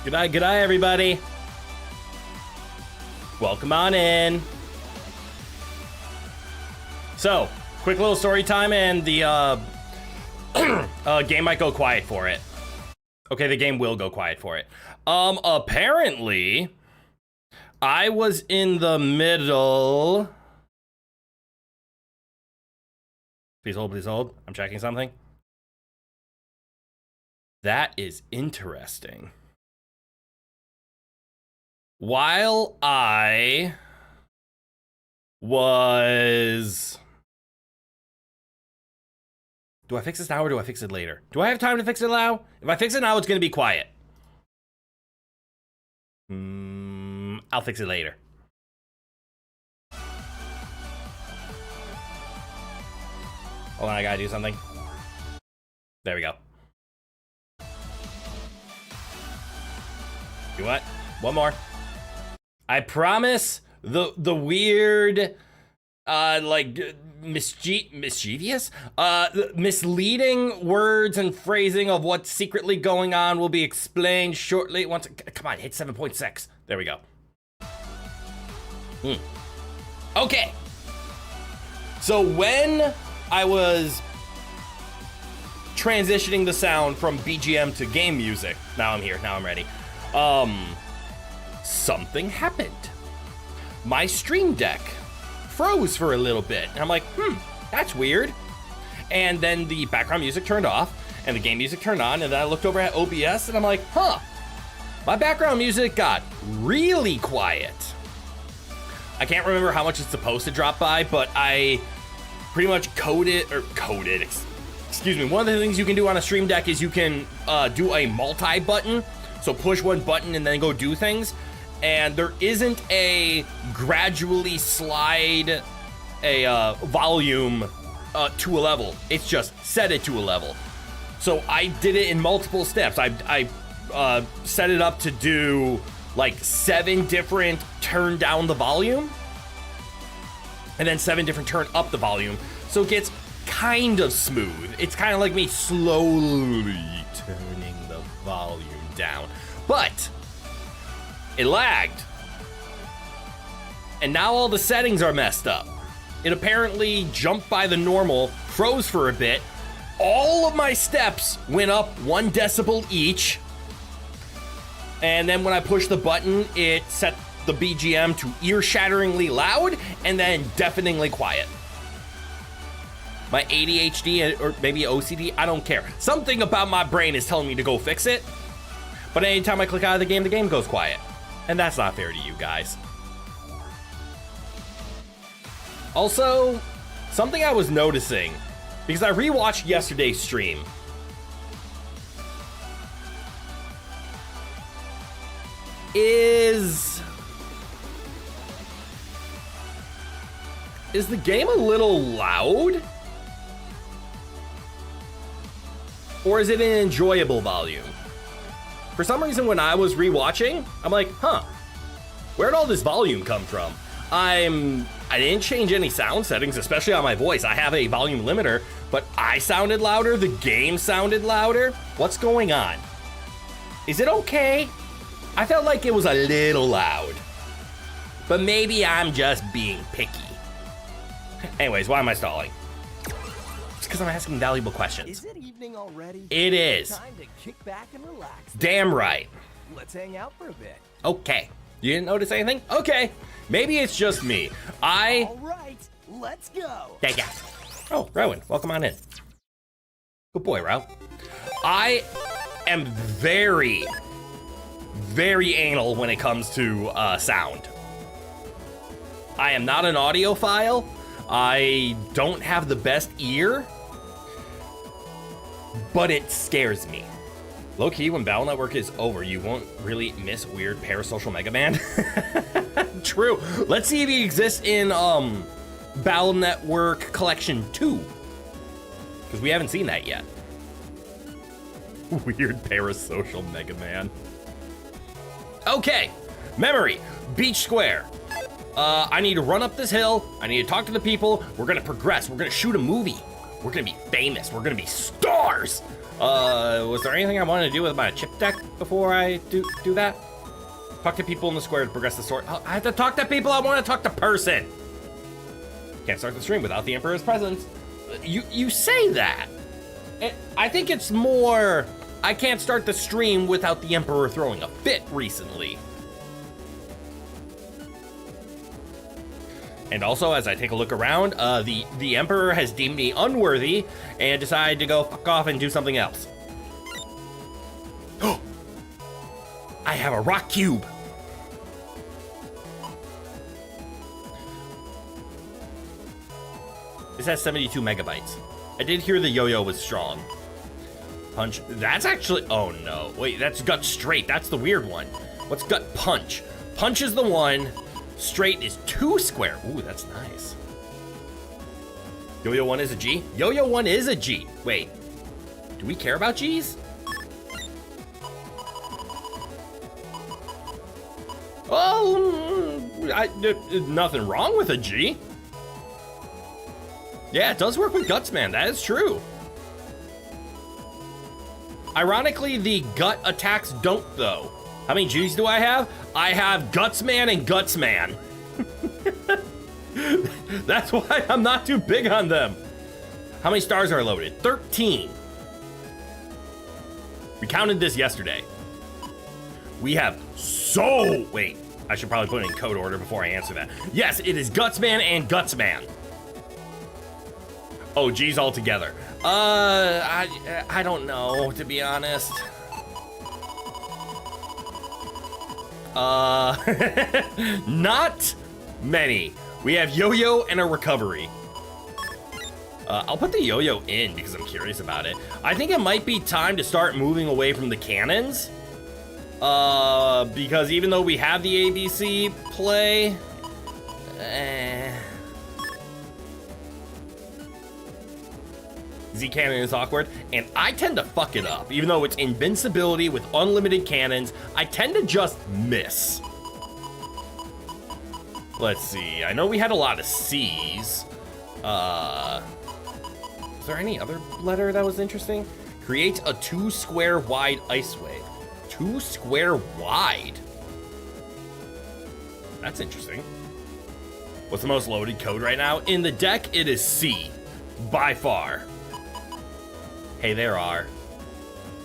Good eye, everybody. Welcome on in. So, quick little story time, and the game might go quiet for it. Okay, the game will go quiet for it. Apparently, I was in the middle. Please hold, please hold. I'm checking something. That is interesting. While I was... Do I fix this now or do I fix it later? Do I have time to fix it now? If I fix it now, it's going to be quiet. I'll fix it later. Hold on, I gotta do something. There we go. You what? One more. I promise the weird, mischievous, misleading words and phrasing of what's secretly going on will be explained shortly. Once, come on, hit 7.6. There we go. Okay. So when I was transitioning the sound from BGM to game music, now I'm here, now I'm ready. Something happened. My Stream Deck froze for a little bit. And I'm like, that's weird. And then the background music turned off and the game music turned on. And then I looked over at OBS and I'm like, my background music got really quiet. I can't remember how much it's supposed to drop by, but I pretty much excuse me. One of the things you can do on a Stream Deck is you can do a multi button. So push one button and then go do things. And there isn't a gradually slide a volume to a level. It's just set it to a level. So I did it in multiple steps. I set it up to do like 7 different turn down the volume. And then 7 different turn up the volume. So it gets kind of smooth. It's kind of like me slowly turning the volume down. But it lagged. And now all the settings are messed up. It apparently jumped by the normal, froze for a bit. All of my steps went up 1 decibel each. And then when I pushed the button, it set the BGM to ear-shatteringly loud and then deafeningly quiet. My ADHD or maybe OCD, I don't care. Something about my brain is telling me to go fix it. But anytime I click out of the game goes quiet. And that's not fair to you guys. Also, something I was noticing, because I rewatched yesterday's stream. Is the game a little loud? Or is it an enjoyable volume? For some reason, when I was rewatching, I'm like, where'd all this volume come from? I didn't change any sound settings, especially on my voice. I have a volume limiter, but I sounded louder, the game sounded louder. What's going on? Is it okay? I felt like it was a little loud, but maybe I'm just being picky. Anyways, why am I stalling? It's because I'm asking valuable questions. Is it evening already? It is. Time to kick back and relax. Damn right. Let's hang out for a bit. Okay. You didn't notice anything? Okay. Maybe it's just me. All right, let's go. Yeah. Oh, Rowan, welcome on in. Good boy, Ro. I am very, very anal when it comes to sound. I am not an audiophile. I don't have the best ear, but it scares me. Low key, when Battle Network is over, you won't really miss weird parasocial Mega Man. True. Let's see if he exists in Battle Network Collection 2, because we haven't seen that yet. Weird parasocial Mega Man. Okay, memory, Beach Square. I need to run up this hill. I need to talk to the people. We're gonna progress. We're gonna shoot a movie. We're gonna be famous. We're gonna be stars. Was there anything I wanted to do with my chip deck before I do that? Talk to people in the square to progress the story. Oh, I have to talk to people. I want to talk to person. Can't start the stream without the Emperor's presence. You say that. I think it's more, I can't start the stream without the Emperor throwing a fit recently. And also, as I take a look around, the Emperor has deemed me unworthy and decided to go fuck off and do something else. Oh! I have a rock cube! This has 72 megabytes. I did hear the yo-yo was strong. Punch, that's actually, oh no. Wait, that's gut straight, that's the weird one. What's gut punch? Punch is the one. Straight is 2 square. Ooh, that's nice. Yo-Yo 1 is a G? Yo-Yo 1 is a G. Wait, do we care about Gs? Oh, nothing wrong with a G. Yeah, it does work with Guts, man. That is true. Ironically, the gut attacks don't, though. How many G's do I have? I have Gutsman and Gutsman. That's why I'm not too big on them. How many stars are loaded? 13. We counted this yesterday. We have wait, I should probably put it in code order before I answer that. Yes, it is Gutsman and Gutsman. Oh, G's all together. I don't know, to be honest. Not many. We have yo-yo and a recovery. I'll put the yo-yo in because I'm curious about it. I think it might be time to start moving away from the cannons. Because even though we have the ABC play, Z cannon is awkward, and I tend to fuck it up. Even though it's invincibility with unlimited cannons, I tend to just miss. Let's see, I know we had a lot of C's. Is there any other letter that was interesting? Create a 2 square wide ice wave. 2 square wide? That's interesting. What's the most loaded code right now? In the deck, it is C, by far. Hey there, R.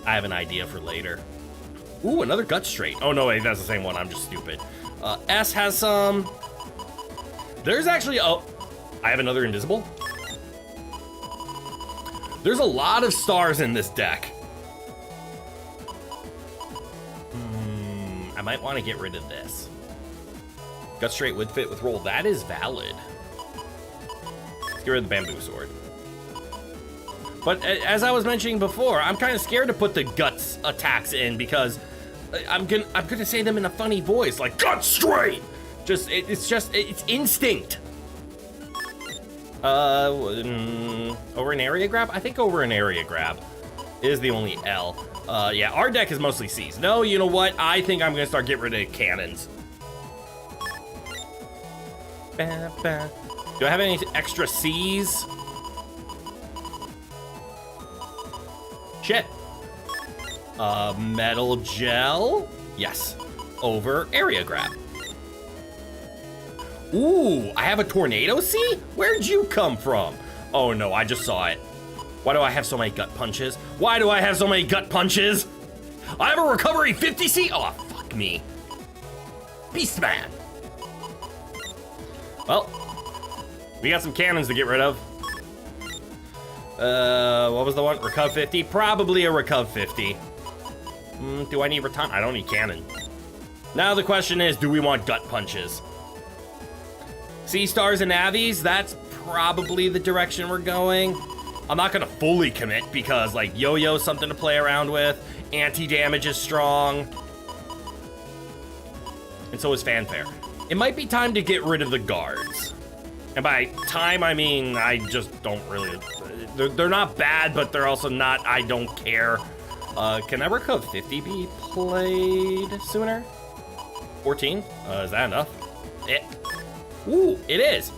I have an idea for later. Ooh, another gut straight. Oh, no, wait, that's the same one. I'm just stupid. S has some. There's actually, oh, I have another invisible. There's a lot of stars in this deck. I might want to get rid of this. Gut straight would fit with roll. That is valid. Let's get rid of the bamboo sword. But as I was mentioning before, I'm kind of scared to put the guts attacks in because I'm gonna say them in a funny voice, like gut straight. It's instinct. Over an area grab? I think over an area grab is the only L. Yeah, our deck is mostly C's. No, you know what? I think I'm gonna start getting rid of cannons. Do I have any extra C's? Shit. Metal gel? Yes. Over area grab. Ooh, I have a tornado C? Where'd you come from? Oh no, I just saw it. Why do I have so many gut punches? Why do I have so many gut punches? I have a recovery 50C? Oh, fuck me. Beastman. Well, we got some cannons to get rid of. What was the one? Recuv 50? Probably a Recuv 50. Do I need Raton? I don't need cannon. Now the question is, do we want gut punches? Sea stars and avies, that's probably the direction we're going. I'm not gonna fully commit because like yo-yo's something to play around with. Anti-damage is strong. And so is fanfare. It might be time to get rid of the guards. And by time, I mean, I just don't really, they're not bad, but they're also not, I don't care. Can Recuv 50 be played sooner? 14? Is that enough? Ooh, it is.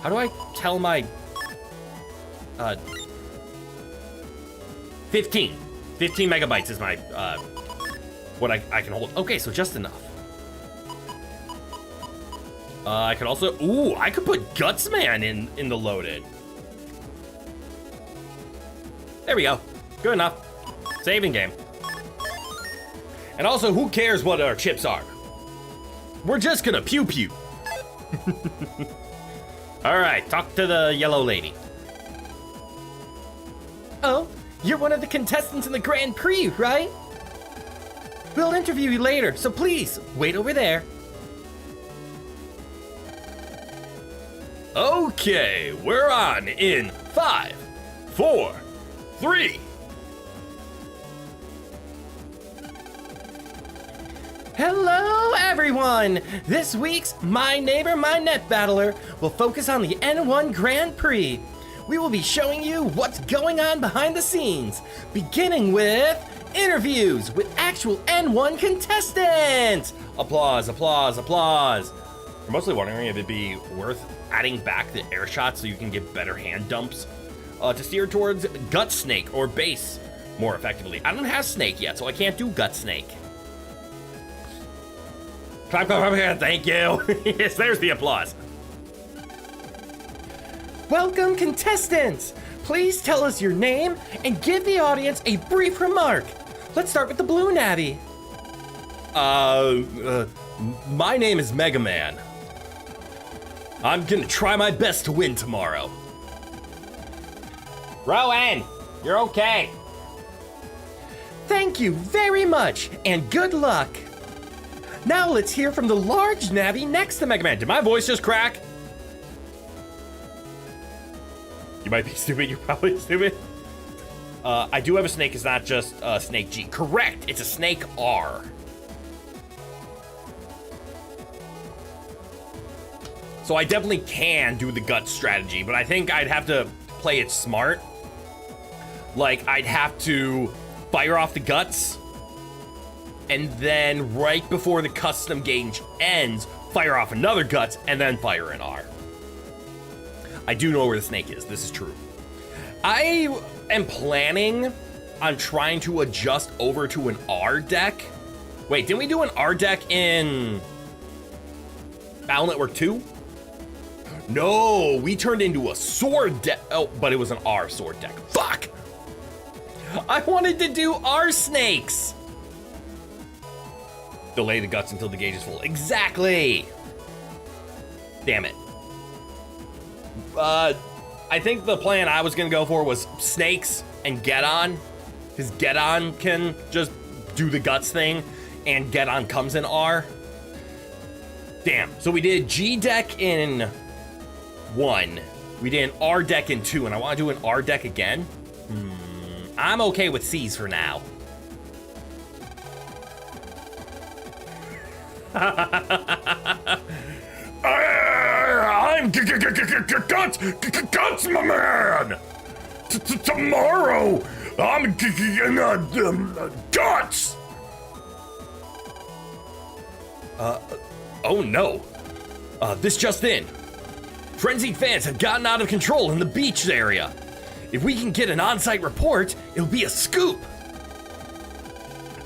How do I tell my... 15 megabytes is my, what I can hold. Okay, so just enough. I could also, ooh, I could put Gutsman in the loaded. There we go. Good enough. Saving game. And also, who cares what our chips are? We're just gonna pew pew. All right, talk to the yellow lady. Oh, you're one of the contestants in the Grand Prix, right? We'll interview you later, so please, wait over there. Okay, we're on in 5, 4, 3. Hello, everyone! This week's My Neighbor, My Net Battler will focus on the N1 Grand Prix. We will be showing you what's going on behind the scenes, beginning with interviews with actual N1 contestants. Applause, applause, applause. I'm mostly wondering if it'd be worth adding back the air shots so you can get better hand dumps to steer towards Gut Snake or Base more effectively. I don't have Snake yet, so I can't do Gut Snake. Clap, clap, clap, thank you. Yes, there's the applause. Welcome, contestants. Please tell us your name and give the audience a brief remark. Let's start with the blue navvy. My name is Mega Man. I'm gonna try my best to win tomorrow. Rowan, you're okay. Thank you very much, and good luck. Now let's hear from the large navvy next to Mega Man. Did my voice just crack? You might be stupid, you're probably stupid. I do have a snake, it's not just Snake G. Correct, it's a Snake R. So I definitely can do the gut strategy, but I think I'd have to play it smart. Like, I'd have to fire off the guts, and then right before the custom gauge ends, fire off another guts, and then fire an R. I do know where the snake is, this is true. I am planning on trying to adjust over to an R deck. Wait, didn't we do an R deck in Battle Network 2? No, we turned into a sword deck. Oh, but it was an R sword deck. Fuck! I wanted to do R snakes. Delay the guts until the gauge is full. Exactly. Damn it. I think the plan I was gonna go for was snakes and Get On, because Get On can just do the guts thing, and Get On comes in R. Damn. So we did G deck in 1. We did an R deck in 2, and I want to do an R deck again. I'm okay with C's for now. I'm Guts, my man. Tomorrow, I'm Guts. Oh no. This just in. Frenzied fans have gotten out of control in the beach area. If we can get an on-site report, it'll be a scoop.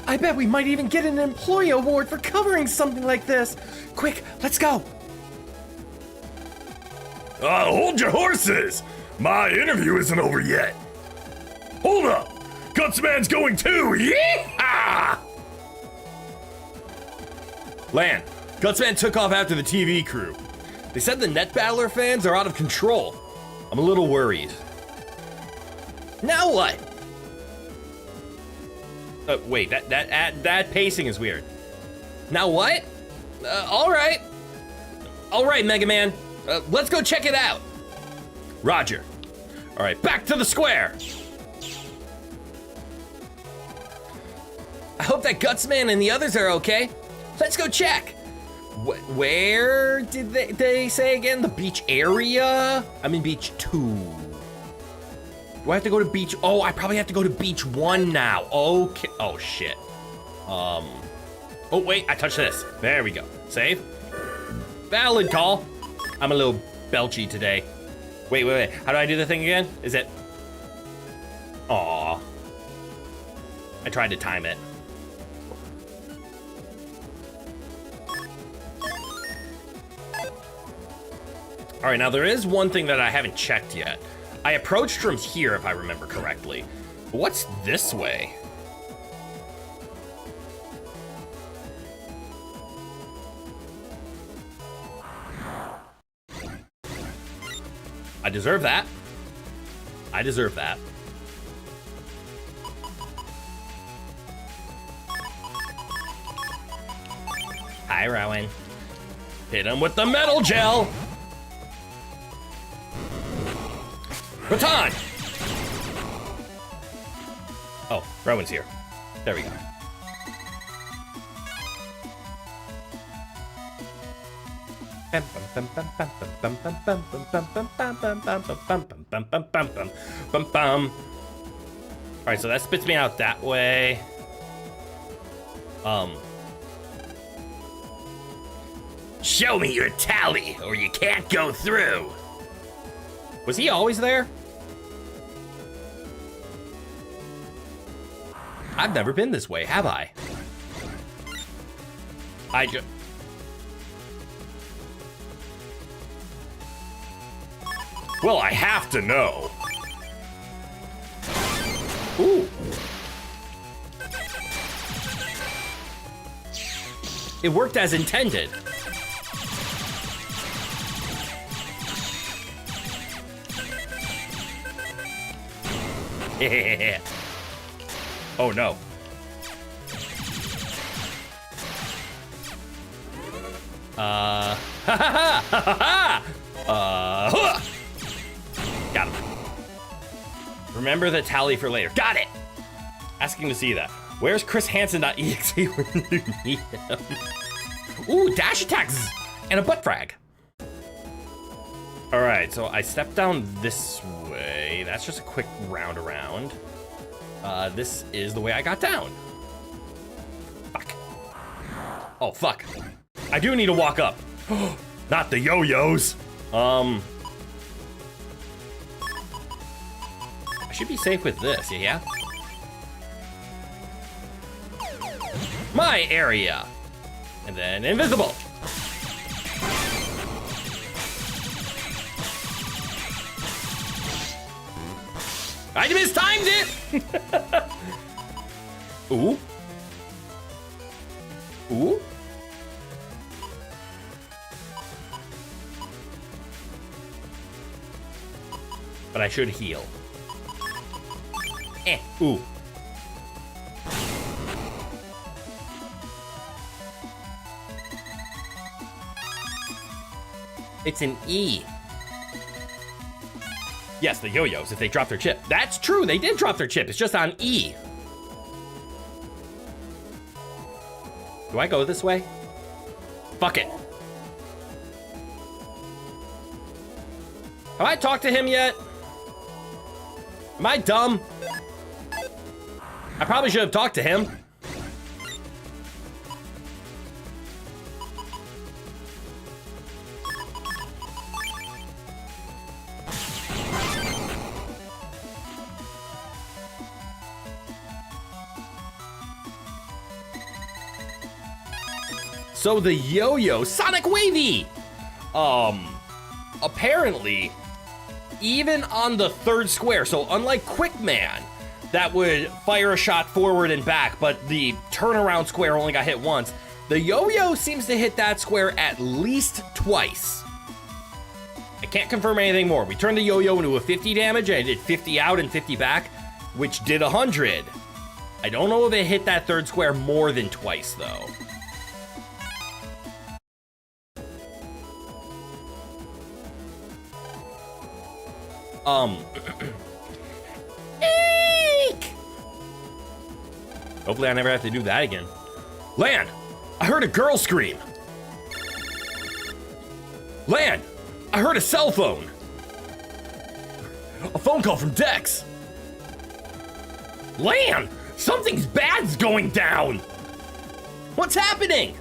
I bet we might even get an employee award for covering something like this. Quick, let's go. Hold your horses. My interview isn't over yet. Hold up. Gutsman's going too. Yeehaw! Lan, Gutsman took off after the TV crew. They said the Net Battler fans are out of control. I'm a little worried. Now what? Wait, that pacing is weird. Now what? All right. All right, Mega Man. Let's go check it out. Roger. All right, back to the square. I hope that Gutsman and the others are okay. Let's go check. Where did they say again? The beach area? I'm in beach 2. Do I have to go to beach? Oh, I probably have to go to beach 1 now. Okay. Oh, shit. Oh, wait, I touched this. There we go. Save. Valid call. I'm a little belchy today. Wait. How do I do the thing again? Is it? Aw. I tried to time it. All right, now there is one thing that I haven't checked yet. I approached from here, if I remember correctly. What's this way? I deserve that. I deserve that. Hi, Rowan. Hit him with the metal gel. Baton! Oh, Rowan's here. There we go. Alright, so that spits me out that way. Show me your tally, or you can't go through. Was he always there? I've never been this way, have I? Well, I have to know. Ooh. It worked as intended. Oh no. Got him. Remember the tally for later. Got it. Asking to see that. Where's ChrisHansen.exe when you need him? Ooh, dash attacks and a butt frag. All right, so I stepped down this way. That's just a quick round around. This is the way I got down. Fuck. Oh, fuck. I do need to walk up. Not the yo-yos. I should be safe with this, yeah? My area. And then invisible. I mistimed it! Ooh. Ooh. But I should heal. Ooh. It's an E. Yes, the yo-yos, if they drop their chip. That's true, they did drop their chip. It's just on E. Do I go this way? Fuck it. Have I talked to him yet? Am I dumb? I probably should have talked to him. So the yo-yo, Sonic Wavy! Apparently, even on the third square, so unlike Quick Man, that would fire a shot forward and back, but the turnaround square only got hit once, the yo-yo seems to hit that square at least twice. I can't confirm anything more. We turned the yo-yo into a 50 damage, and I did 50 out and 50 back, which did 100. I don't know if it hit that third square more than twice, though. Eek! Hopefully I never have to do that again. Lan! I heard a girl scream! Lan! I heard a cell phone! A phone call from Dex! Lan! Something's bad's going down! What's happening?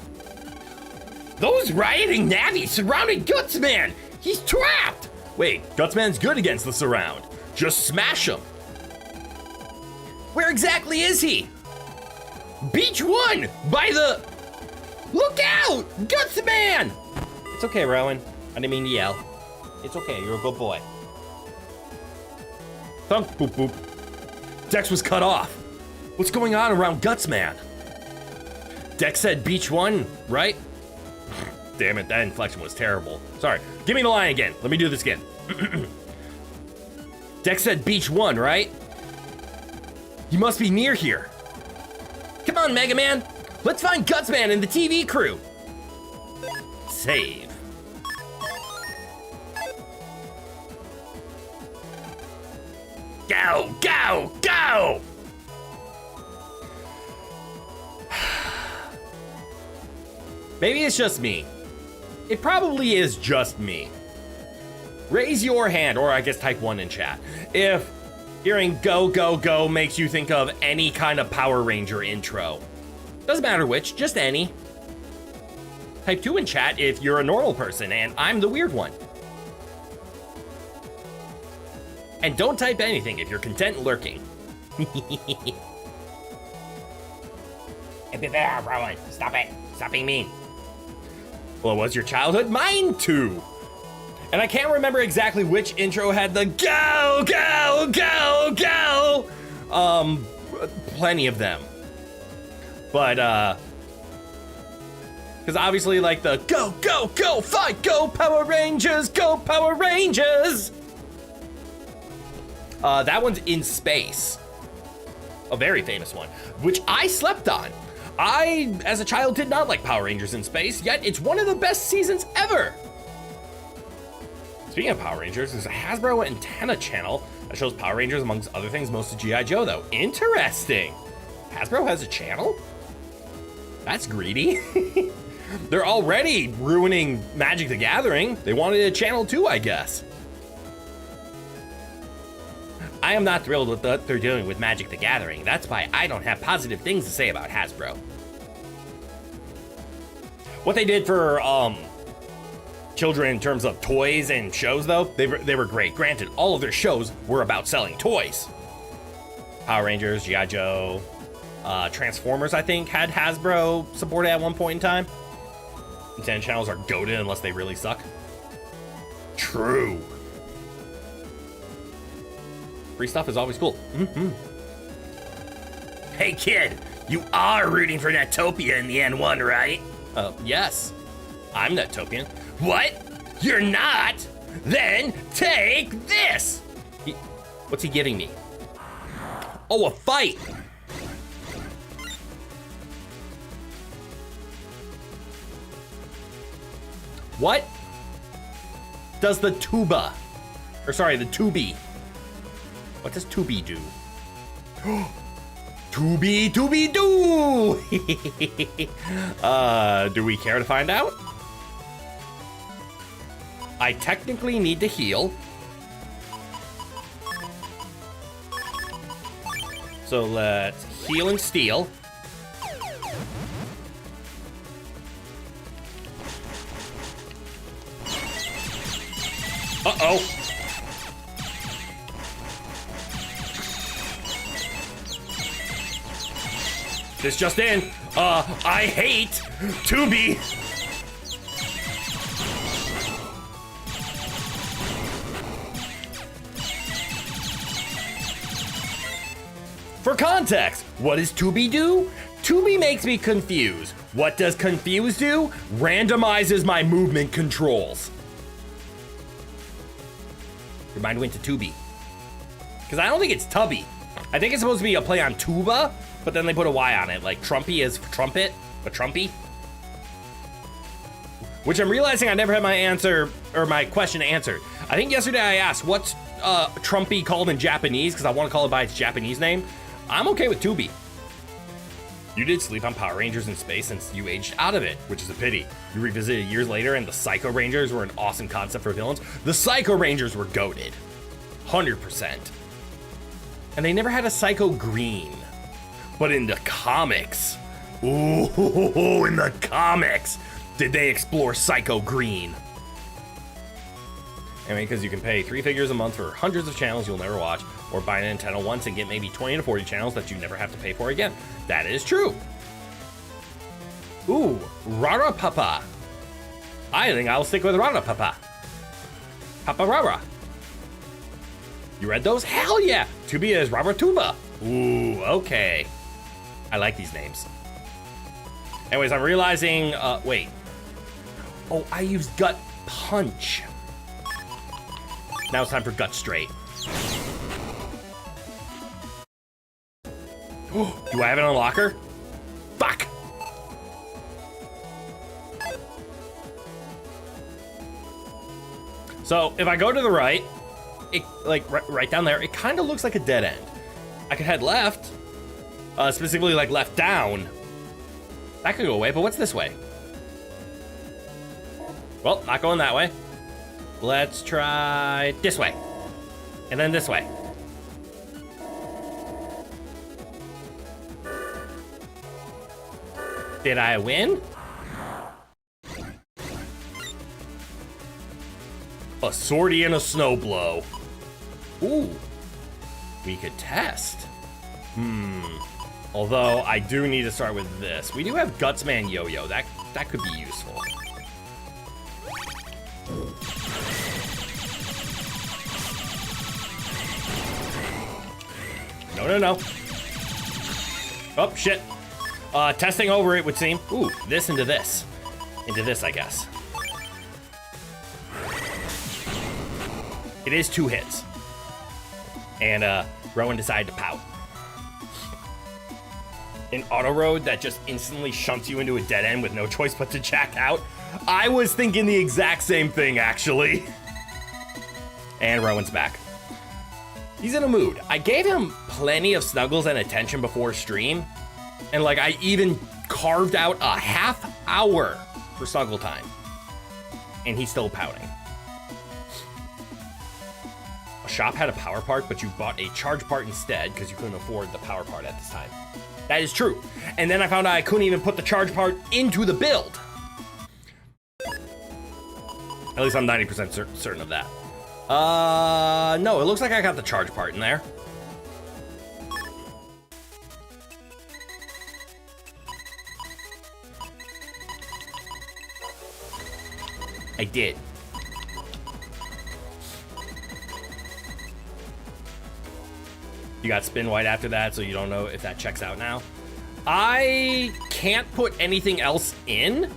Those rioting navvies surrounded Gutsman! He's trapped! Wait, Gutsman's good against the surround. Just smash him. Where exactly is he? Beach 1! By the... Look out! Gutsman! It's okay, Rowan. I didn't mean to yell. It's okay, you're a good boy. Thunk, boop, boop. Dex was cut off. What's going on around Gutsman? Dex said Beach 1, right? Damn it, that inflection was terrible. Sorry, give me the line again. Let me do this again. Dex said Beach 1, right? He must be near here. Come on, Mega Man. Let's find Gutsman and the TV crew. Save. Go, go, go! Maybe it's just me. It probably is just me. Raise your hand, or I guess type 1 in chat, if hearing go, go, go makes you think of any kind of Power Ranger intro. Doesn't matter which, just any. Type 2 in chat if you're a normal person and I'm the weird one. And don't type anything if you're content lurking. Rowan, stop it. Stop being mean. Well, was your childhood? Mine too. And I can't remember exactly which intro had the go, go, go, go. Plenty of them. But, because obviously, like the go, go, go, fight, go Power Rangers, go Power Rangers. That one's in space. A very famous one, which I slept on. I, as a child, did not like Power Rangers in space, yet it's one of the best seasons ever. Speaking of Power Rangers, there's a Hasbro antenna channel that shows Power Rangers amongst other things, most of G.I. Joe though. Interesting. Hasbro has a channel? That's greedy. They're already ruining Magic the Gathering. They wanted a channel too, I guess. I am not thrilled with what they're doing with Magic the Gathering. That's why I don't have positive things to say about Hasbro. What they did for children in terms of toys and shows, though, they were great. Granted, all of their shows were about selling toys. Power Rangers, G.I. Joe, Transformers, I think, had Hasbro supported at one point in time. Antenna channels are goated unless they really suck. True. Free stuff is always cool. Mm-hmm. Hey kid, you are rooting for Netopia in the N1, right? Yes. I'm Netopian. What? You're not? Then take this! What's he giving me? Oh, a fight! What does the tuba, or sorry, the tubi, what does tubi do? Tubi do! Do we care to find out? I technically need to heal. So let's heal and steal. Uh-oh. This just in. I hate Tubi. For context, what does Tubi do? Tubi makes me confused. What does confuse do? Randomizes my movement controls. Your mind went to Tubi. Because I don't think it's Tubby. I think it's supposed to be a play on tuba, but then they put a Y on it, like Trumpy is trumpet, but Trumpy. Which I'm realizing I never had my answer, or my question answered. I think yesterday I asked, what's Trumpy called in Japanese? Because I want to call it by its Japanese name. I'm okay with Tubi. You did sleep on Power Rangers in space since you aged out of it, which is a pity. You revisited years later and the Psycho Rangers were an awesome concept for villains. The Psycho Rangers were goated. 100%. And they never had a Psycho Green. But in the comics, ooh, in the comics, did they explore Psycho Green? Anyway, because you can pay 3 figures a month for hundreds of channels you'll never watch, or buy a Nintendo once and get maybe 20 to 40 channels that you never have to pay for again. That is true. Ooh, Rara Papa. I think I'll stick with Rara Papa. Papa Rara. You read those? Hell yeah! Tuba is Rara Tuba. Ooh, okay. I like these names. Anyways, I'm realizing, wait. Oh, I used Gut Punch. Now it's time for Gut Straight. Do I have an unlocker? Fuck! So, if I go to the right, it, like, right down there, it kind of looks like a dead end. I could head left, specifically, like, left down. That could go away, but what's this way? Well, not going that way. Let's try this way. And then this way. Did I win? A sortie and a snowblow. Ooh. We could test. Although, I do need to start with this. We do have Gutsman Yo-Yo. That could be useful. No. Oh, shit. Testing over, it would seem. Ooh, this into this. Into this, I guess. It is 2 hits. And, Rowan decided to pout. An auto road that just instantly shunts you into a dead end with no choice but to jack out. I was thinking the exact same thing, actually. And Rowan's back. He's in a mood. I gave him plenty of snuggles and attention before stream. And like, I even carved out a half hour for snuggle time. And he's still pouting. A shop had a power part, but you bought a charge part instead because you couldn't afford the power part at this time. That is true. And then I found out I couldn't even put the charge part into the build. At least I'm 90% certain of that. No, it looks like I got the charge part in there. I did. You got spin white after that, so you don't know if that checks out now. I can't put anything else in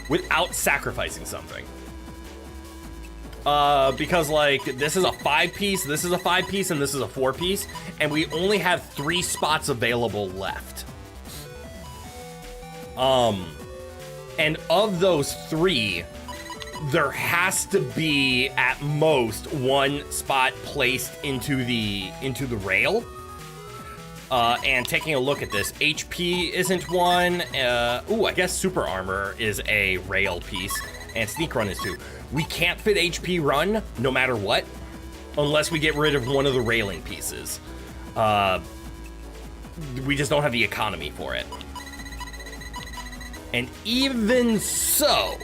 without sacrificing something. Because like, this is a 5-piece, this is a 5-piece, and this is a 4-piece, and we only have 3 spots available left. And of those 3, there has to be at most 1 spot placed into the rail. And taking a look at this, HP isn't one. Ooh, I guess Super Armor is a rail piece, and Sneak Run is 2. We can't fit HP Run no matter what, unless we get rid of one of the railing pieces. We just don't have the economy for it. And even so,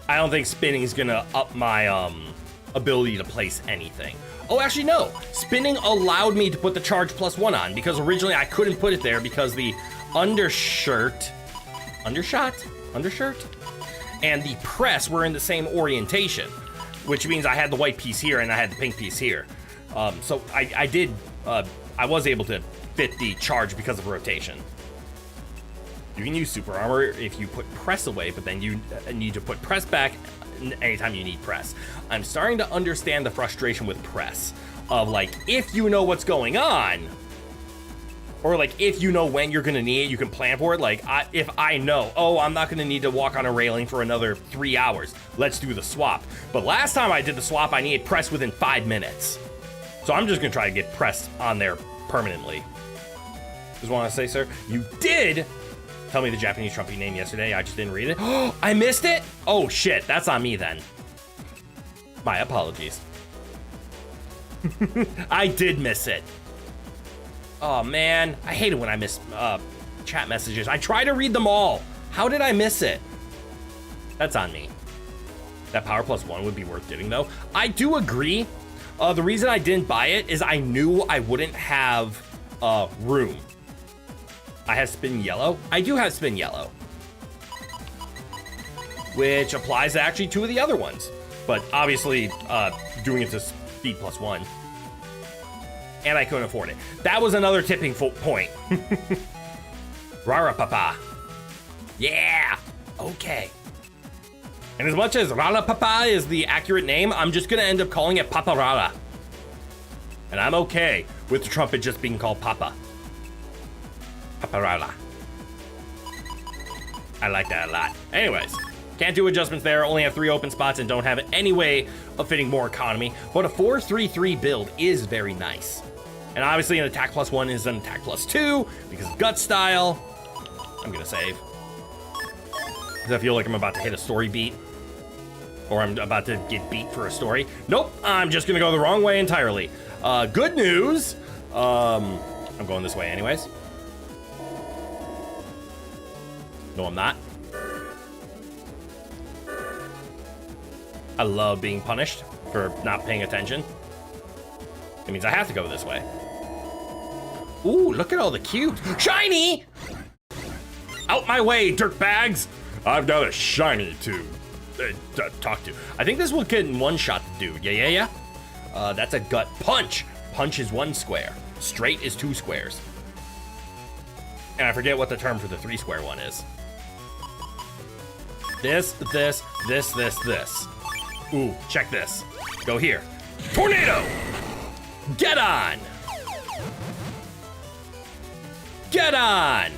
I don't think spinning is gonna up my ability to place anything. Oh, actually no, spinning allowed me to put the charge +1 on, because originally I couldn't put it there because the undershirt, and the press were in the same orientation, which means I had the white piece here and I had the pink piece here. So I was able to fit the charge because of rotation. You can use Super Armor if you put press away, but then you need to put press back anytime you need press. I'm starting to understand the frustration with press of like, if you know what's going on, or like if you know when you're gonna need it, you can plan for it. Like if I know, oh, I'm not gonna need to walk on a railing for another 3 hours, let's do the swap. But last time I did the swap, I needed press within 5 minutes. So I'm just gonna try to get press on there permanently. Just wanna say, sir, you did tell me the Japanese Trumpy name yesterday. I just didn't read it. Oh, I missed it? Oh shit, that's on me then. My apologies. I did miss it. Oh man, I hate it when I miss chat messages. I try to read them all. How did I miss it? That's on me. That power +1 would be worth getting, though. I do agree. The reason I didn't buy it is I knew I wouldn't have room. I have spin yellow. I do have spin yellow, which applies to actually 2 of the other ones. But obviously, doing it to speed +1. And I couldn't afford it. That was another tipping point. Rara Papa. Yeah. Okay. And as much as Rara Papa is the accurate name, I'm just going to end up calling it Papa Rara. And I'm okay with the trumpet just being called Papa. Papa Rara. I like that a lot. Anyways, can't do adjustments there. Only have 3 open spots and don't have any way of fitting more economy. But a 4-3-3 build is very nice. And obviously an attack +1 is an attack +2 because of gut style. I'm going to save. Because I feel like I'm about to hit a story beat. Or I'm about to get beat for a story. Nope, I'm just gonna go the wrong way entirely. Good news. I'm going this way anyways. No, I'm not. I love being punished for not paying attention. It means I have to go this way. Ooh, look at all the cubes. Shiny! Out my way, dirtbags! I've got a shiny to talk to. I think this will get in one shot to do. Yeah. That's a gut punch. Punch is 1 square. Straight is 2 squares. And I forget what the term for the 3 square one is. This. Ooh, check this. Go here. Tornado! Get on! Get on!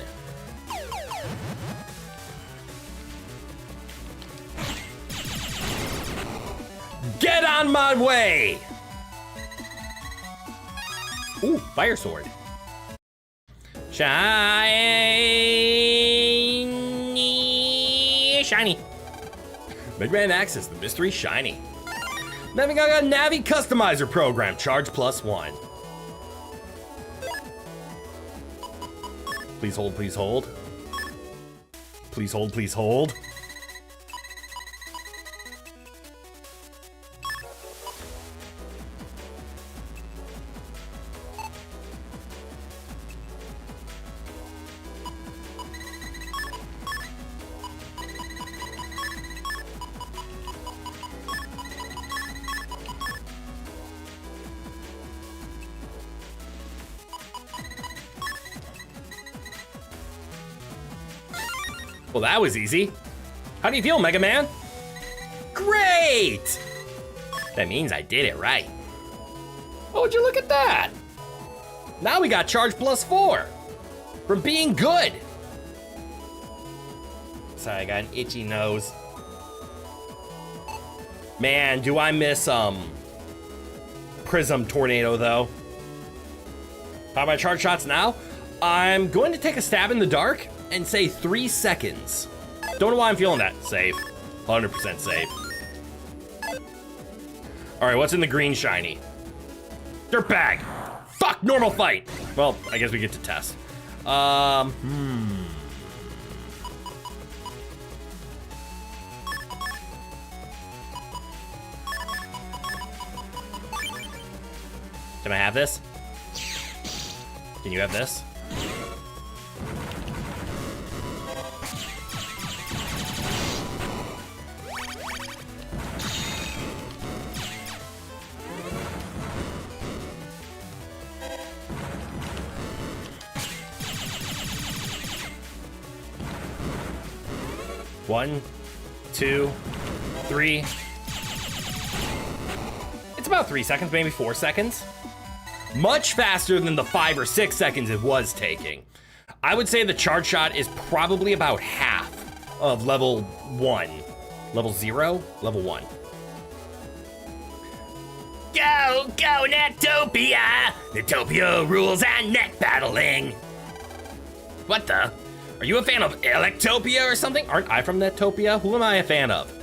Get on my way! Ooh, fire sword. Shiny. Mega Man Access, the mystery shiny. Then we got a Navi Customizer program, charge +1. Please hold, please hold. Please hold, please hold. Well, that was easy. How do you feel, Mega Man? Great! That means I did it right. Oh, would you look at that? Now we got charge +4 from being good. Sorry, I got an itchy nose. Man, do I miss Prism Tornado though. How my charge shots now? I'm going to take a stab in the dark and say 3 seconds. Don't know why I'm feeling that. Save. 100% save. All right, what's in the green shiny? Dirtbag. Fuck, normal fight. Well, I guess we get to test. Can I have this? Can you have this? One, 2, 3. It's about 3 seconds, maybe 4 seconds. Much faster than the 5 or 6 seconds it was taking. I would say the charge shot is probably about half of level 1. Level 0? Level 1. Go, go, Netopia! Netopia rules and net battling! What the? Are you a fan of Electopia or something? Aren't I from Netopia? Who am I a fan of?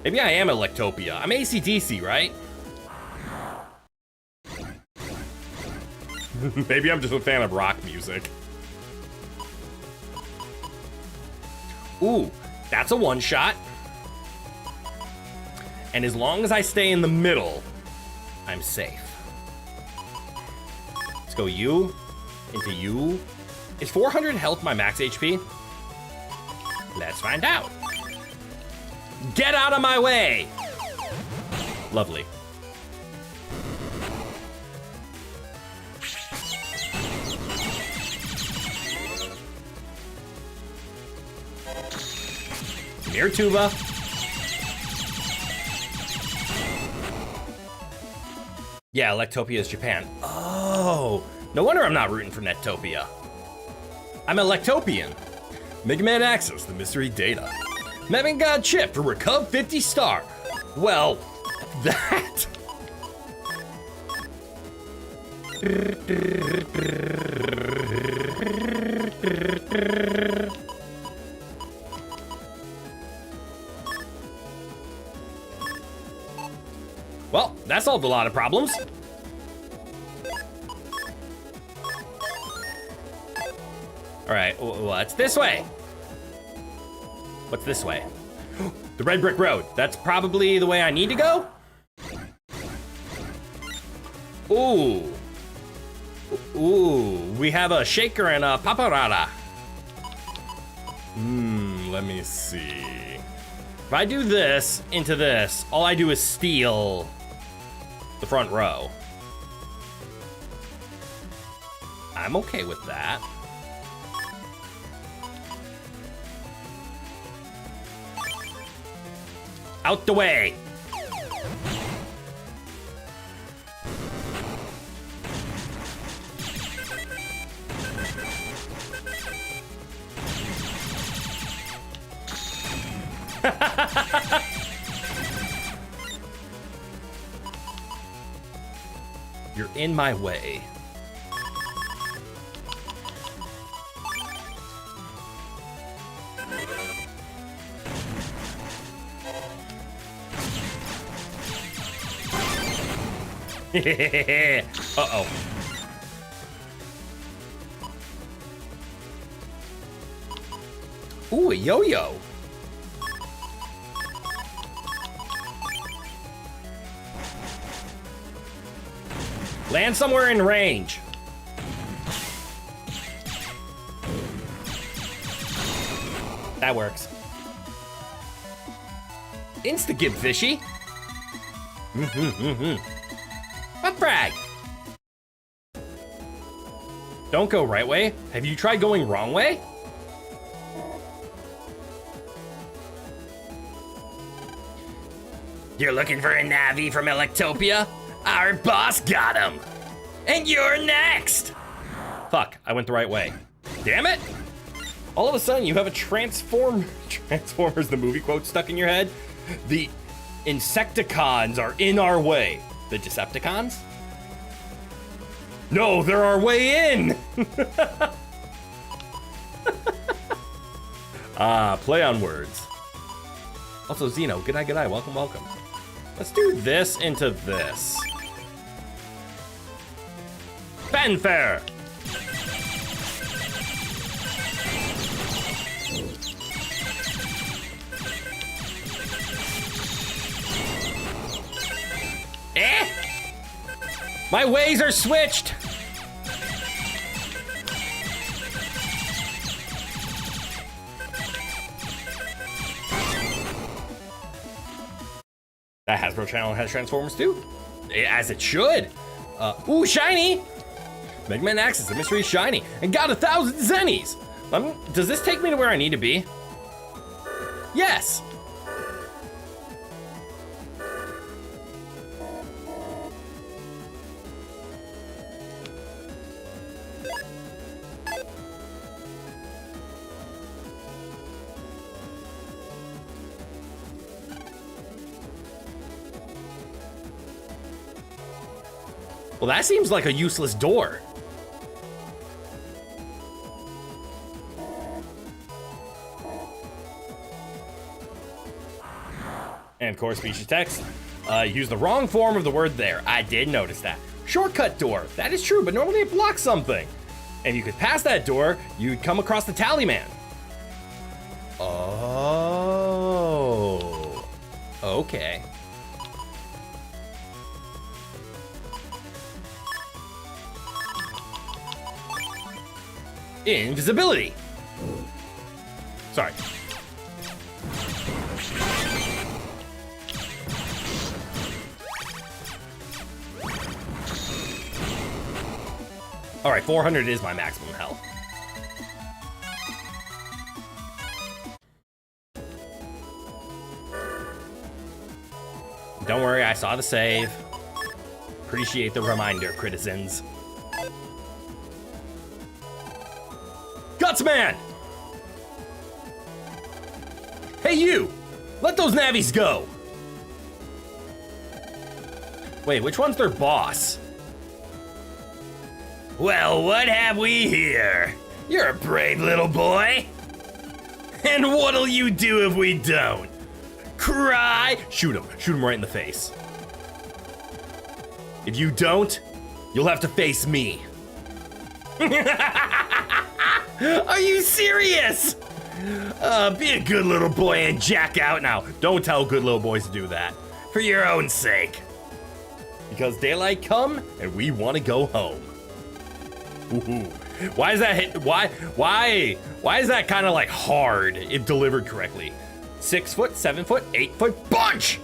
Maybe I am Electopia. I'm AC/DC, right? Maybe I'm just a fan of rock music. Ooh, That's a one-shot. And as long as I stay in the middle, I'm safe. Let's go you into you. Is 400 health my max HP? Let's find out. Get out of my way! Lovely. Near Tuba. Yeah, Electopia is Japan. Oh, no wonder I'm not rooting for Netopia. I'm Electopian. Mega Man access the mystery data. Mega God chip for Recov 50 star. Well, that. Well, that solved a lot of problems. All right, what's this way? What's this way? The red brick road. That's probably the way I need to go? Ooh. Ooh, we have a shaker and a paparata. Let me see. If I do this into this, all I do is steal the front row. I'm okay with that. Out the way. You're in my way. Uh-oh. Ooh, a yo-yo. Land somewhere in range. That works. Insta-gib fishy. Up frag. Don't go right way. Have you tried going wrong way? You're looking for a Navi from Electopia? Our boss got him. And you're next. Fuck, I went the right way. Damn it. All of a sudden you have a Transformers the movie quote stuck in your head. The Insecticons are in our way. The Decepticons? No, they're our way in! Play on words. Also, Zeno, good eye, welcome, welcome. Let's do this into this. Fanfare! Eh? My ways are switched! That Hasbro channel has Transformers too? As it should! Ooh, shiny! Mega Man Access, the mystery shiny, and got 1,000 zennies! Does this take me to where I need to be? Yes! Well, that seems like a useless door. And core species text. Use the wrong form of the word there. I did notice that. Shortcut door. That is true, but normally it blocks something. And you could pass that door, you'd come across the tally man. Oh. Okay. Invisibility. Sorry. All right, 400 is my maximum health. Don't worry, I saw the save. Appreciate the reminder, citizens. Gutsman! Hey, you! Let those navies go! Wait, which one's their boss? Well, what have we here? You're a brave little boy. And what'll you do if we don't? Cry? Shoot him right in the face. If you don't, you'll have to face me. Are you serious? Be a good little boy and jack out now. Don't tell good little boys to do that. For your own sake. Because daylight come and we want to go home. Ooh. Why is that hit? Why is that kind of like hard if delivered correctly? 6 foot, 7 foot, 8 foot bunch.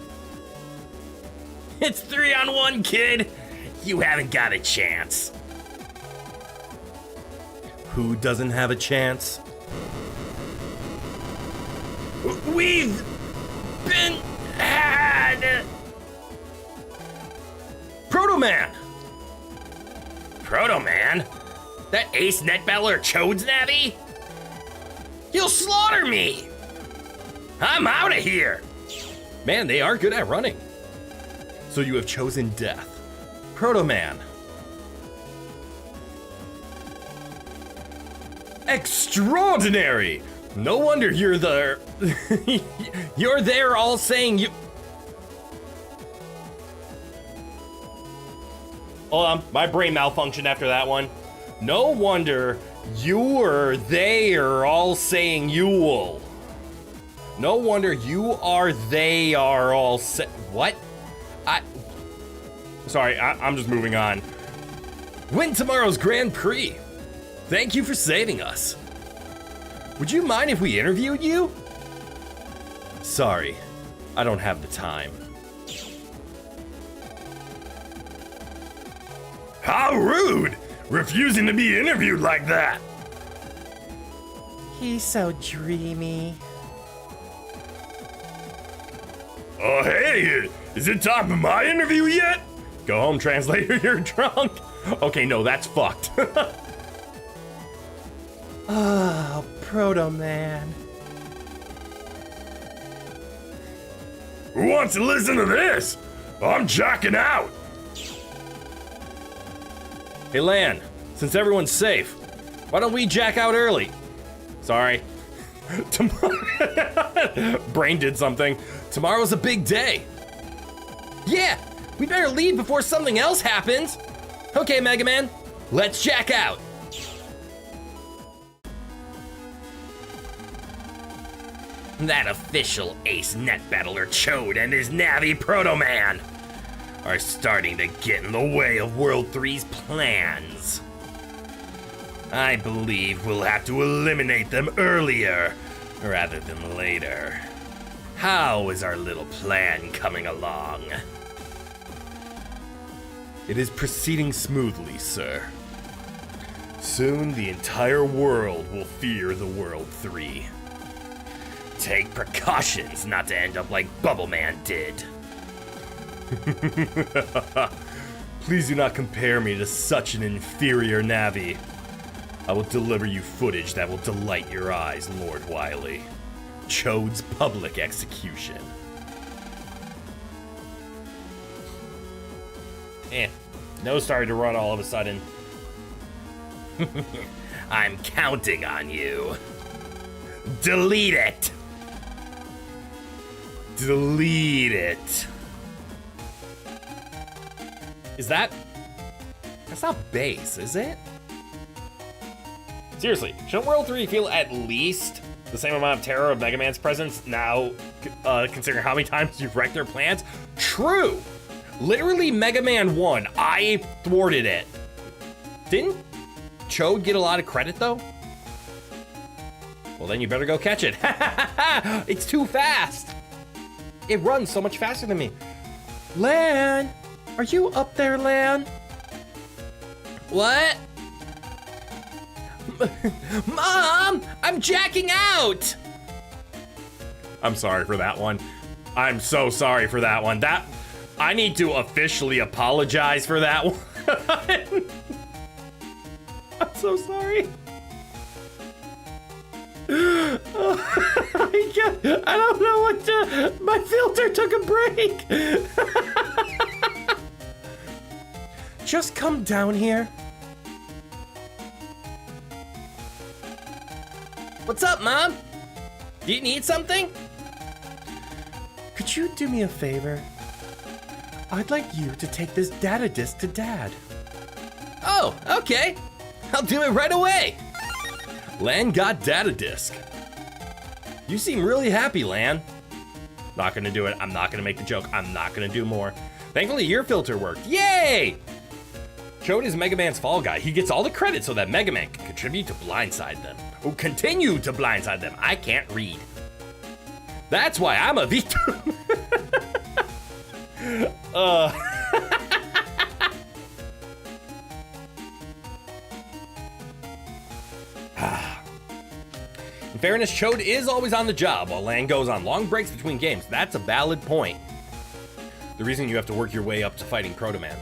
It's 3-on-1, kid. You haven't got a chance. Who doesn't have a chance? We've been had. Proto-Man! Proto-Man? That ace net battler Chode's Navi? He'll slaughter me! I'm out of here! Man, they are good at running. So you have chosen death. Proto-Man. Extraordinary! No wonder you're the... you're there all saying you... Hold on, my brain malfunctioned after that one. No wonder you're there all saying you'll. No wonder you are they are all what? Sorry, I'm just moving on. Win tomorrow's Grand Prix. Thank you for saving us. Would you mind if we interviewed you? Sorry, I don't have the time. How rude! Refusing to be interviewed like that! He's so dreamy. Oh, hey! Is it time for my interview yet? Go home, translator, you're drunk. Okay, no, that's fucked. Oh, Proto-Man. Who wants to listen to this? I'm jacking out! Hey, Lan, since everyone's safe, why don't we jack out early? Sorry. Brain did something. Tomorrow's a big day. Yeah, we better leave before something else happens. Okay, Mega Man, let's jack out. That official ace net battler Chode and his Navi Proto-Man are starting to get in the way of World 3's plans. I believe we'll have to eliminate them earlier rather than later. How is our little plan coming along? It is proceeding smoothly, sir. Soon the entire world will fear the World 3. Take precautions not to end up like Bubble Man did. Please do not compare me to such an inferior Navi. I will deliver you footage that will delight your eyes, Lord Wily. Chode's public execution. Nose started to run all of a sudden. I'm counting on you. Delete it! Delete it. Is that... That's not base, is it? Seriously, shouldn't World 3 feel at least the same amount of terror of Mega Man's presence now considering how many times you've wrecked their plans. True. Literally Mega Man 1, I thwarted it. Didn't Chode get a lot of credit though? Well, then you better go catch it. It's too fast. It runs so much faster than me. Lan, are you up there, Lan? What? Mom, I'm jacking out. I'm sorry for that one. I'm so sorry for that one. I need to officially apologize for that one. I'm so sorry. I don't know what to... My filter took a break. Just come down here. What's up, Mom? Do you need something? Could you do me a favor? I'd like you to take this data disk to Dad. Oh, okay. I'll do it right away. Lan got data disk. You seem really happy, Lan. Not gonna do it. I'm not gonna make the joke. I'm not gonna do more. Thankfully, your filter worked. Yay! Chode is Mega Man's fall guy. He gets all the credit so that Mega Man can contribute to blindside them. Or continue to blindside them. I can't read. That's why I'm a victim. In fairness, Chode is always on the job while Lan goes on long breaks between games. That's a valid point. The reason you have to work your way up to fighting Proto Man.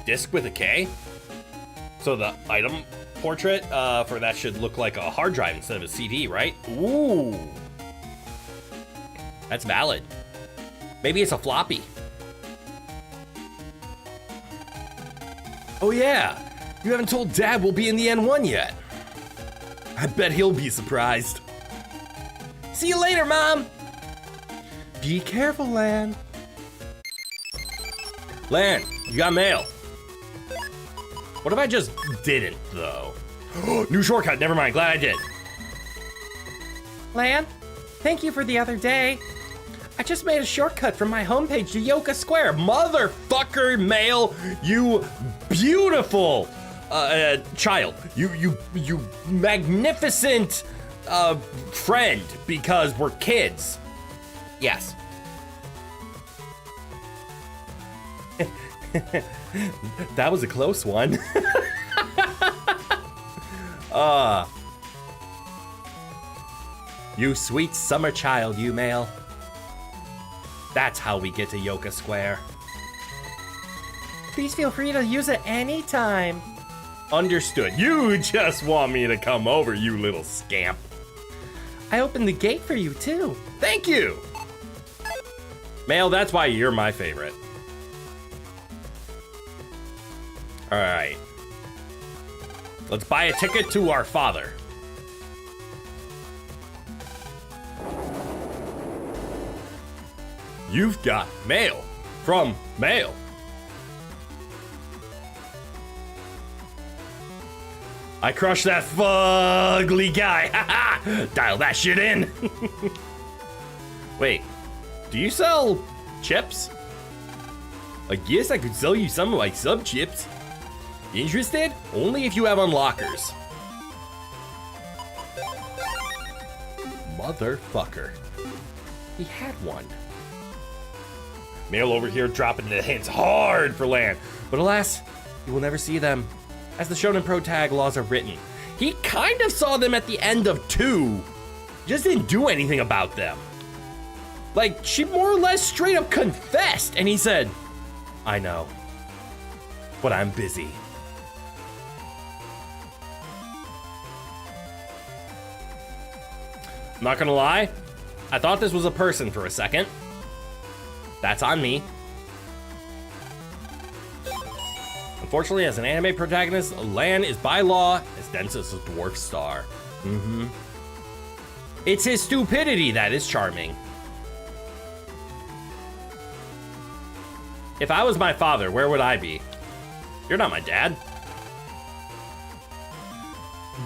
Disc with a K? So the item portrait for that should look like a hard drive instead of a CD, right? Ooh. That's valid. Maybe it's a floppy. Oh yeah, you haven't told Dad we'll be in the N1 yet. I bet he'll be surprised. See you later, Mom. Be careful, Lan. Lan, you got mail. What if I just didn't, though? New shortcut, never mind, glad I did. Lan, thank you for the other day. I just made a shortcut from my homepage to Yoka Square. Motherfucker mail, you beautiful child. You magnificent friend, because we're kids. Yes. That was a close one. You sweet summer child, you mail. That's how we get to Yoka Square. Please feel free to use it anytime. Understood. You just want me to come over, you little scamp. I opened the gate for you, too. Thank you. Mail, that's why you're my favorite. All right. Let's buy a ticket to our father. You've got mail from mail. I crushed that fugly guy. Dial that shit in. Wait, do you sell chips? I guess I could sell you some of my sub chips. Interested? Only if you have unlockers. Motherfucker. He had one. Mail over here dropping the hints hard for Lan. But alas, you will never see them, as the Shonen Pro Tag laws are written. He kind of saw them at the end of 2, just didn't do anything about them. Like, she more or less straight up confessed, and he said, I know, but I'm busy. I'm not gonna lie, I thought this was a person for a second. That's on me. Unfortunately, as an anime protagonist, Lan is by law as dense as a dwarf star. It's his stupidity that is charming. If I was my father, where would I be? You're not my dad.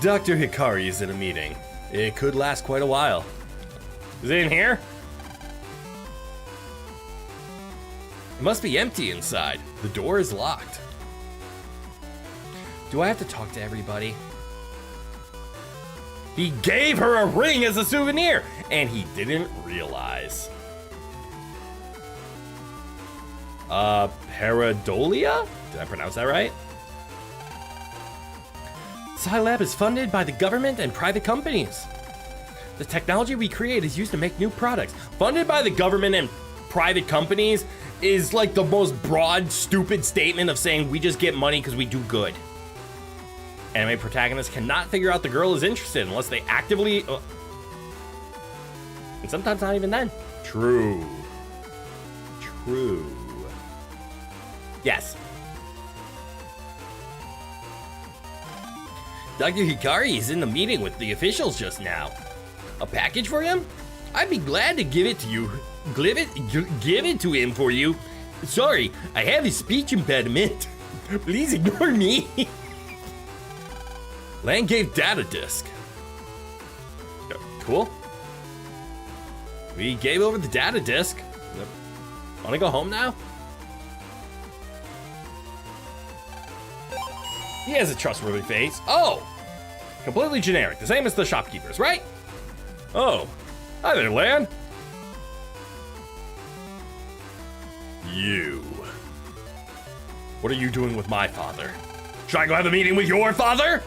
Dr. Hikari is in a meeting. It could last quite a while. Is it in here? It must be empty inside. The door is locked. Do I have to talk to everybody? He gave her a ring as a souvenir, and he didn't realize. Paradolia? Did I pronounce that right? Scilab is funded by the government and private companies. The technology we create is used to make new products. Funded by the government and private companies is like the most broad, stupid statement of saying we just get money because we do good. Anime protagonists cannot figure out the girl is interested unless they actively... and sometimes not even then. True. Yes. Dr. Hikari is in the meeting with the officials just now. A package for him? I'd be glad to give it to you. Give it to him for you. Sorry, I have a speech impediment. Please ignore me. Lang gave data disk. Cool. We gave over the data disk. Wanna go home now? He has a trustworthy face. Oh! Completely generic, the same as the shopkeepers, right? Oh. Hi there, Lan. You. What are you doing with my father? Should I go have a meeting with your father?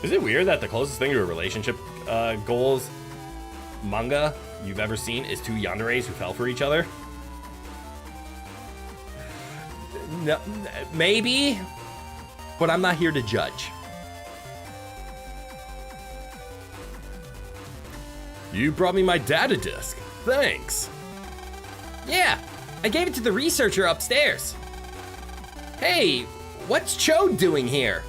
Is it weird that the closest thing to a relationship goals manga you've ever seen is two yanderes who fell for each other? No, maybe, but I'm not here to judge. You brought me my data disk. Thanks. Yeah, I gave it to the researcher upstairs. Hey, what's Cho doing here?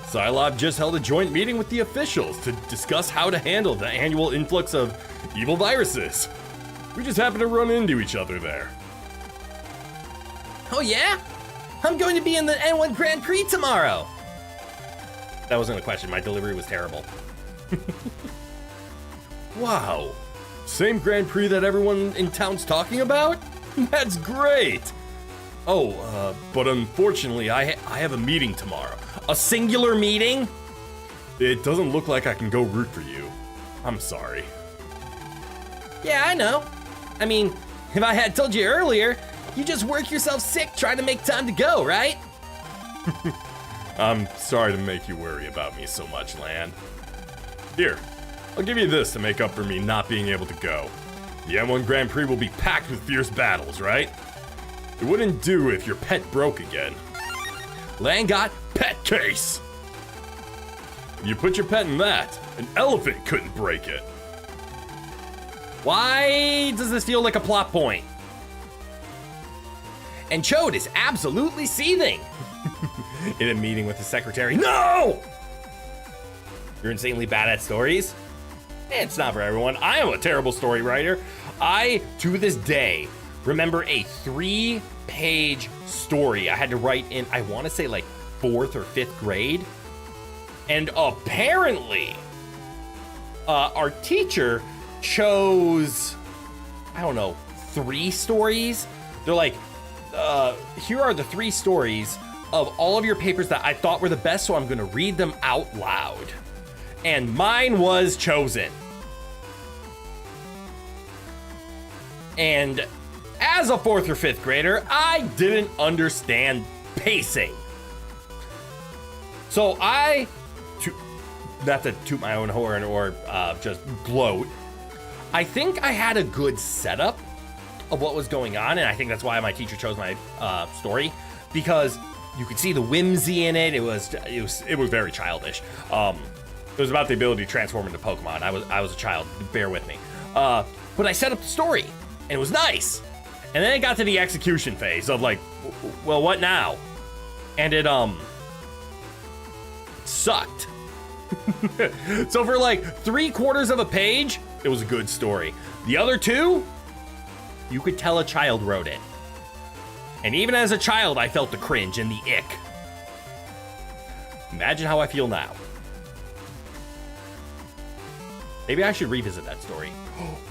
Scilab just held a joint meeting with the officials to discuss how to handle the annual influx of evil viruses. We just happened to run into each other there. Oh yeah? I'm going to be in the N1 Grand Prix tomorrow. That wasn't a question, my delivery was terrible. Wow, same Grand Prix that everyone in town's talking about? That's great. Oh, but unfortunately, I have a meeting tomorrow. A singular meeting? It doesn't look like I can go root for you. I'm sorry. Yeah, I know. I mean, if I had told you earlier, you just work yourself sick trying to make time to go, right? I'm sorry to make you worry about me so much, Lan. Here, I'll give you this to make up for me not being able to go. The M1 Grand Prix will be packed with fierce battles, right? It wouldn't do if your pet broke again. Lan got pet case! You put your pet in that, an elephant couldn't break it. Why does this feel like a plot point? And Chode is absolutely seething. In a meeting with the secretary. No! You're insanely bad at stories? It's not for everyone. I am a terrible story writer. I, to this day, remember a 3-page story I had to write in, I want to say like 4th or 5th grade. And apparently, our teacher chose, I don't know, 3 stories. They're like, here are the 3 stories of all of your papers that I thought were the best, so I'm gonna read them out loud. And mine was chosen. And as a 4th or 5th grader, I didn't understand pacing. So not to toot my own horn or just gloat, I think I had a good setup of what was going on, and I think that's why my teacher chose my story, because you could see the whimsy in it. It was very childish. It was about the ability to transform into Pokemon. I was a child. Bear with me. But I set up the story, and it was nice. And then it got to the execution phase of like, well, what now? And it sucked. So for like 3/4 of a page, it was a good story. The other 2, you could tell a child wrote it. And even as a child, I felt the cringe and the ick. Imagine how I feel now. Maybe I should revisit that story.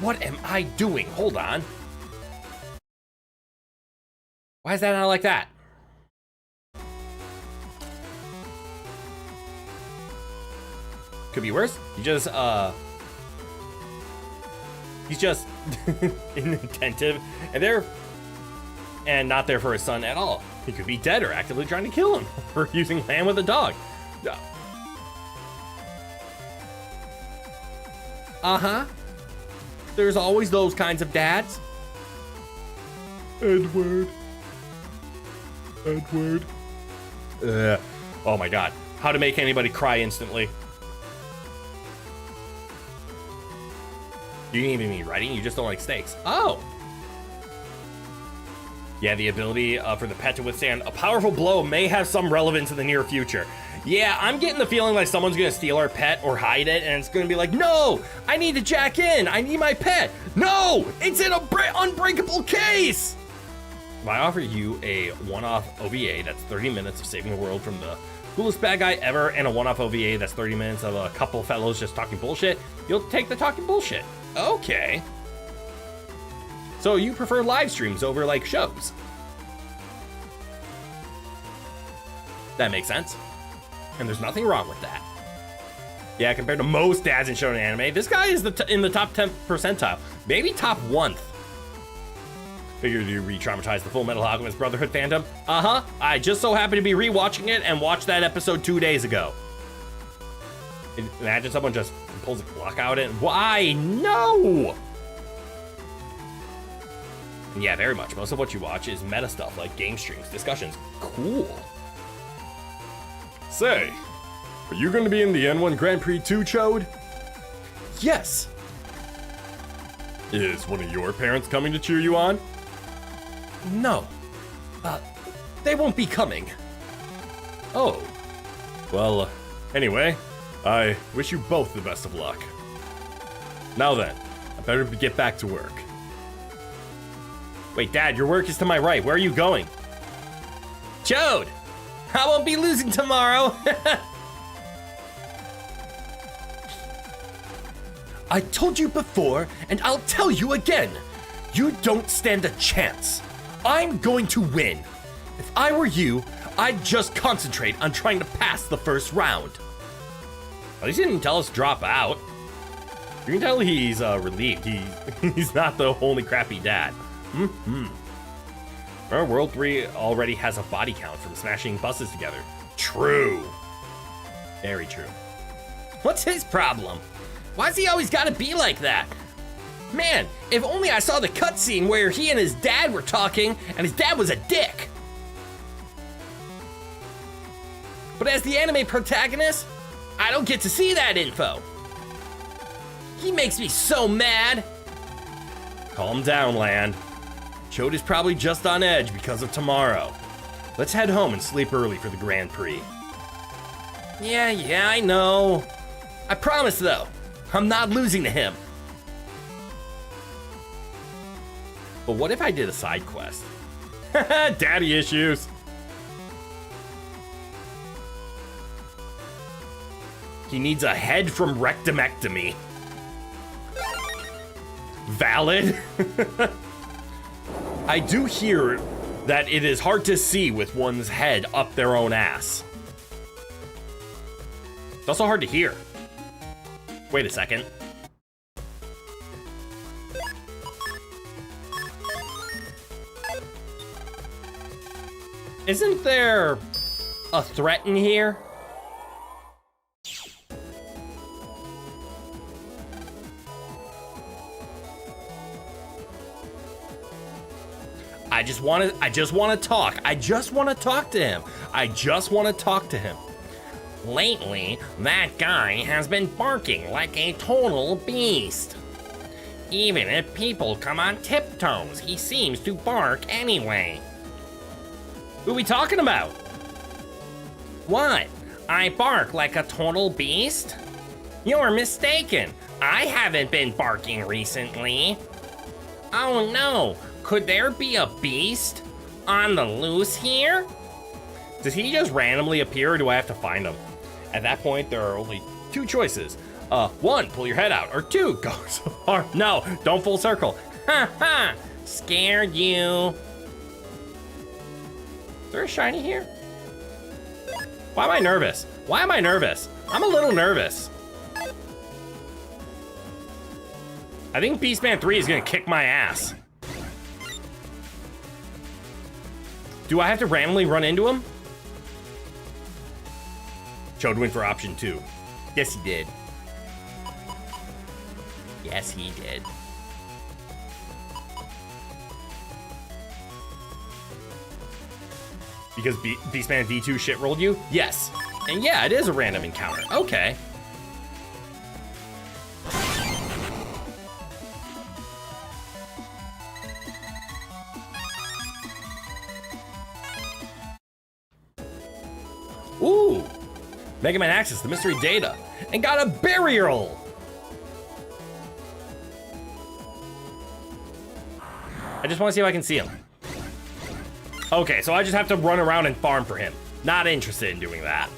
What am I doing? Hold on. Why is that not like that? Could be worse. He's just inattentive and not there for his son at all. He could be dead or actively trying to kill him for using land with a dog. Uh-huh. There's always those kinds of dads. Edward. Oh my god. How to make anybody cry instantly. You didn't even mean writing, you just don't like steaks. Oh. Yeah, the ability for the pet to withstand a powerful blow may have some relevance in the near future. Yeah, I'm getting the feeling like someone's gonna steal our pet or hide it, and it's gonna be like, no, I need to jack in. I need my pet. No, it's in a unbreakable case. If I offer you a one-off OVA that's 30 minutes of saving the world from the coolest bad guy ever, and a one-off OVA that's 30 minutes of a couple fellows just talking bullshit, you'll take the talking bullshit. Okay. So you prefer live streams over like shows? That makes sense. And there's nothing wrong with that. Yeah, compared to most dads in shonen anime, this guy is in the top 10 percentile, maybe top 1th. Figured you re-traumatized the Full Metal Alchemist Brotherhood fandom. Uh-huh, I just so happened to be re-watching it and watched that episode 2 days ago. Imagine someone just pulls a Glock out and why? No! And yeah, very much. Most of what you watch is meta stuff like game streams, discussions. Cool. Say, are you going to be in the N1 Grand Prix too, Chode? Yes. Is one of your parents coming to cheer you on? No. They won't be coming. Oh. Well, anyway, I wish you both the best of luck. Now then, I better get back to work. Wait, Dad, your work is to my right. Where are you going? Chode! I won't be losing tomorrow. I told you before, and I'll tell you again. You don't stand a chance. I'm going to win. If I were you, I'd just concentrate on trying to pass the first round. At least he didn't tell us to drop out. You can tell he's relieved. He's not the only crappy dad. Our World 3 already has a body count from smashing buses together. True. Very true. What's his problem? Why's he always gotta be like that? Man, if only I saw the cutscene where he and his dad were talking and his dad was a dick. But as the anime protagonist, I don't get to see that info. He makes me so mad. Calm down, Land. Chode is probably just on edge because of tomorrow. Let's head home and sleep early for the Grand Prix. Yeah, I know. I promise, though, I'm not losing to him. But what if I did a side quest? Daddy issues. He needs a head from rectumectomy. Valid. I do hear that it is hard to see with one's head up their own ass. It's also hard to hear. Wait a second. Isn't there a threat in here? I just want to talk. I just want to talk to him. Lately, that guy has been barking like a total beast. Even if people come on tiptoes, he seems to bark anyway. Who are we talking about? What? I bark like a total beast? You're mistaken. I haven't been barking recently. Oh no. Could there be a beast on the loose here? Does he just randomly appear or do I have to find him? At that point, there are only two choices. One, pull your head out. Or two, go so far. No, don't full circle. Ha ha! Scared you. Is there a shiny here? Why am I nervous? Why am I nervous? I'm a little nervous. I think Beastman 3 is gonna kick my ass. Do I have to randomly run into him? Chode went for option 2. Yes, he did. Yes, he did. Because Beastman V2 shit rolled you? Yes. And yeah, it is a random encounter. Okay. Ooh. Mega Man accessed the mystery data and got a burial. I just want to see if I can see him. Okay, so I just have to run around and farm for him. Not interested in doing that.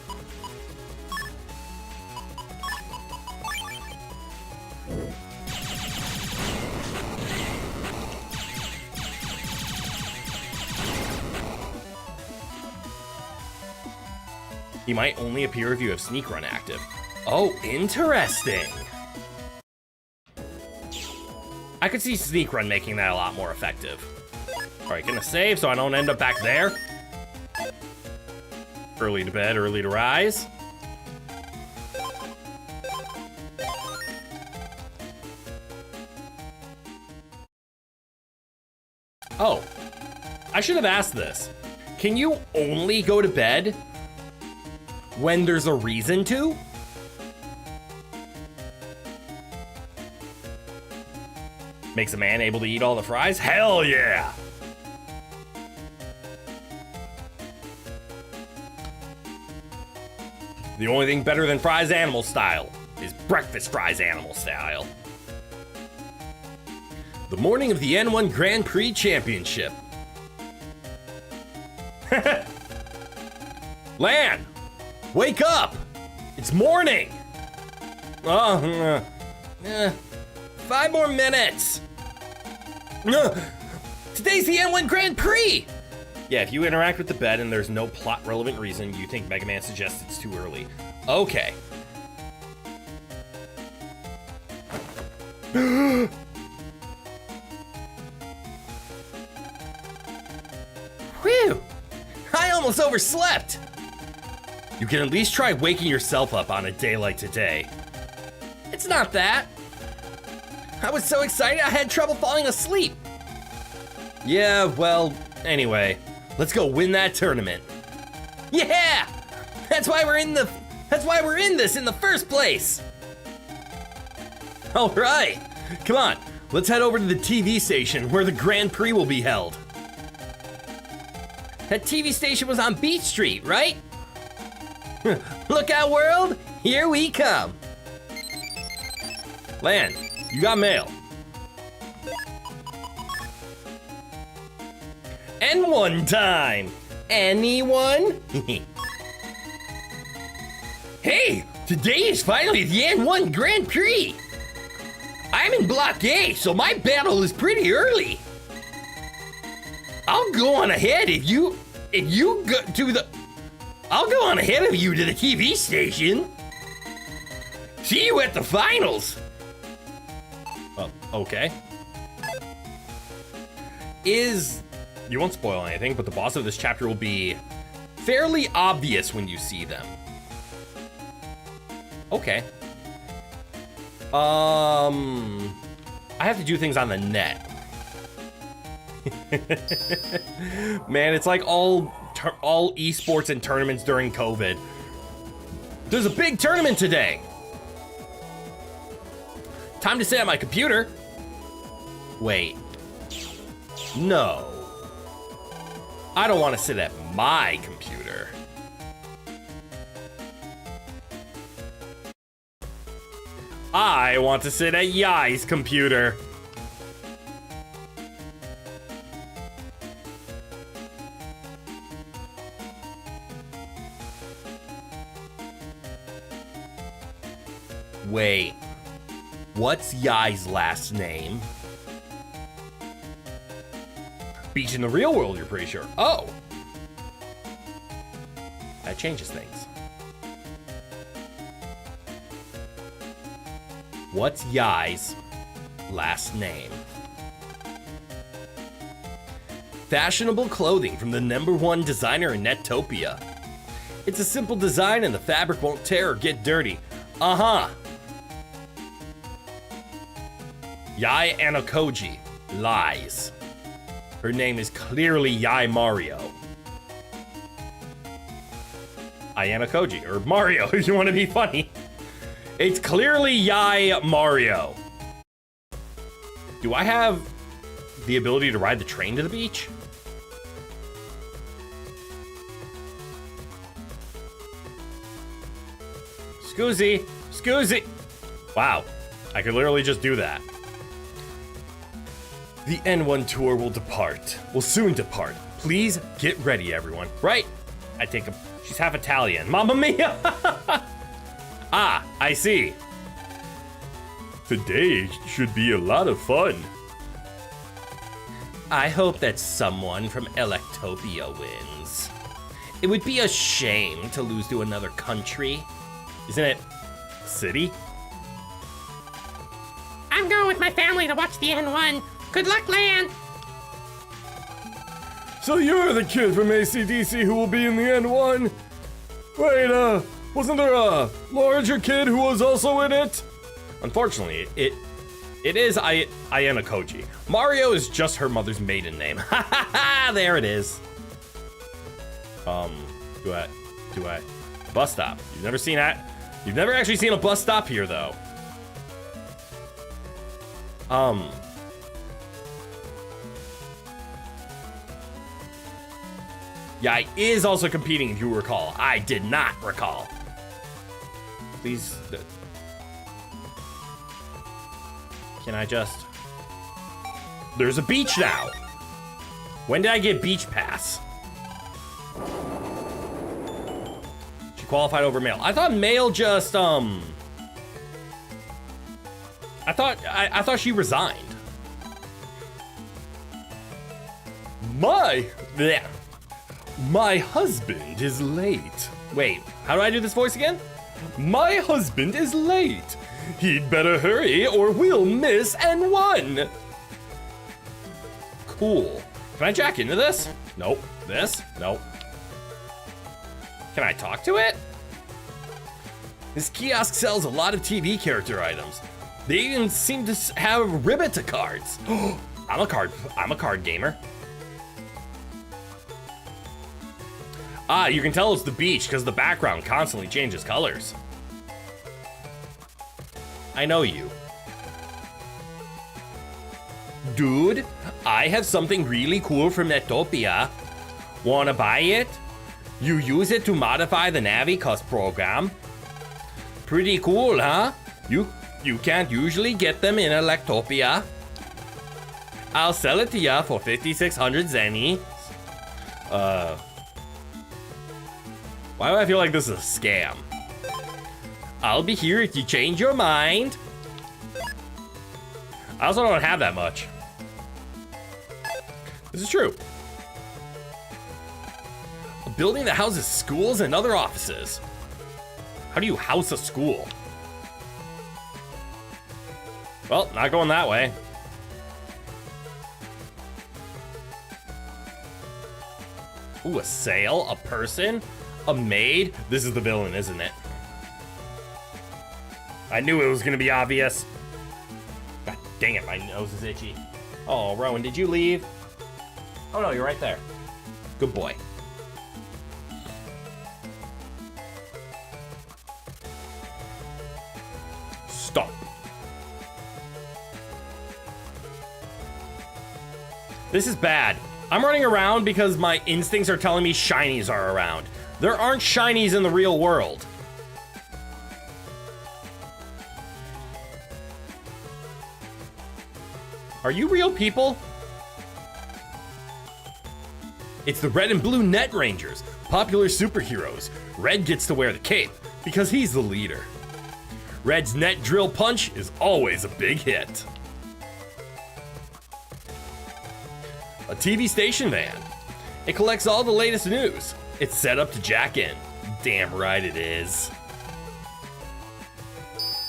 He might only appear if you have Sneak Run active. Oh, interesting. I could see Sneak Run making that a lot more effective. All right, gonna save so I don't end up back there. Early to bed, early to rise. Oh, I should have asked this. Can you only go to bed when there's a reason to? Makes a man able to eat all the fries? Hell yeah! The only thing better than fries animal style is breakfast fries animal style. The morning of the N1 Grand Prix Championship. Lan! Wake up! It's morning! 5 more minutes! Today's the N1 Grand Prix! Yeah, if you interact with the bed and there's no plot relevant reason, you think Mega Man suggests it's too early. Okay. Whew! I almost overslept! You can at least try waking yourself up on a day like today. It's not that. I was so excited I had trouble falling asleep. Yeah, well, anyway, let's go win that tournament. Yeah! That's why we're in this in the first place. All right. Come on. Let's head over to the TV station where the Grand Prix will be held. That TV station was on Beach Street, right? Look out, world! Here we come! Lan, you got mail. N1 time! Anyone? Hey! Today is finally the N1 Grand Prix! I'm in Block A, so my battle is pretty early. I'll go on ahead if you go to the... I'll go on ahead of you to the TV station. See you at the finals. Oh, okay. You won't spoil anything, but the boss of this chapter will be fairly obvious when you see them. Okay. I have to do things on the net. Man, it's like all esports and tournaments during COVID. There's a big tournament today. Time to sit at my computer. Wait. No. I don't want to sit at my computer. I want to sit at Yai's computer. Wait. What's Yai's last name? Beach in the real world, you're pretty sure. Oh. That changes things. What's Yai's last name? Fashionable clothing from the #1 designer in Nettopia. It's a simple design and the fabric won't tear or get dirty. Uh-huh. Yai Anakoji lies. Her name is clearly Yai Mario. Ayana Koji, or Mario, if you want to be funny. It's clearly Yai Mario. Do I have the ability to ride the train to the beach? Scoozy. Wow, I could literally just do that. The N1 tour will soon depart. Please get ready, everyone. Right? She's half Italian. Mamma mia! Ah, I see. Today should be a lot of fun. I hope that someone from Electopia wins. It would be a shame to lose to another country. Isn't it city? I'm going with my family to watch the N1. Good luck, Lan. So you're the kid from AC/DC who will be in the N1? Wait, wasn't there a larger kid who was also in it? Unfortunately, it is Ayana Koji. Mario is just her mother's maiden name. Ha ha ha! There it is. Do I? Bus stop. You've never seen that? You've never actually seen a bus stop here, though. Yai is also competing, if you recall. I did not recall. Please. Can I just... There's a beach now. When did I get beach pass? She qualified over male. I thought male just, I thought she resigned. My husband is late. Wait, how do I do this voice again? My husband is late. He'd better hurry or we'll miss N1. Cool. Can I jack into this? Nope. This? Nope. Can I talk to it? This kiosk sells a lot of TV character items. They even seem to have Ribbita cards. I'm a card gamer. Ah, you can tell it's the beach because the background constantly changes colors. I know you. Dude, I have something really cool from Nettopia. Wanna buy it? You use it to modify the Navicus program. Pretty cool, huh? You can't usually get them in Electopia. I'll sell it to ya for 5,600 zenny. Why do I feel like this is a scam? I'll be here if you change your mind. I also don't have that much. This is true. A building that houses schools and other offices. How do you house a school? Well, not going that way. Ooh, a sale, a person, a maid. This is the villain, isn't it? I knew it was gonna be obvious. God dang it, my nose is itchy. Oh, Rowan, did you leave? Oh no, you're right there. Good boy. Stop. This is bad. I'm running around because my instincts are telling me shinies are around. There aren't shinies in the real world. Are you real people? It's the Red and Blue Net Rangers, popular superheroes. Red gets to wear the cape because he's the leader. Red's net drill punch is always a big hit. A TV station van. It collects all the latest news. It's set up to jack in. Damn right it is.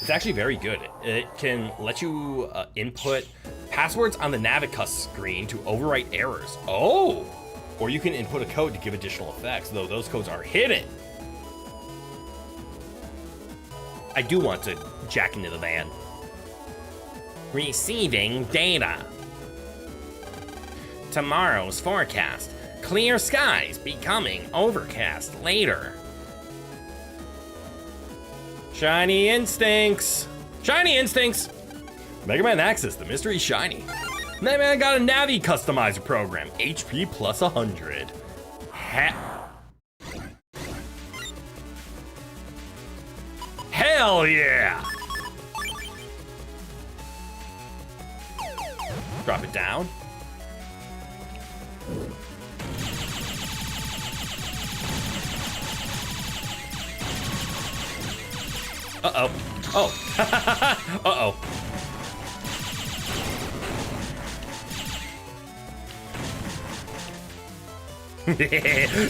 It's actually very good. It can let you input passwords on the Navicus screen to overwrite errors. Oh! Or you can input a code to give additional effects, though those codes are hidden. I do want to jack into the van. Receiving data. Tomorrow's forecast. Clear skies becoming overcast later. Shiny instincts. Shiny instincts. Mega Man Access, the mystery shiny. Mega Man got a Navi customizer program. HP plus 100. Hell yeah! Drop it down. Uh-oh. Oh. Uh-oh.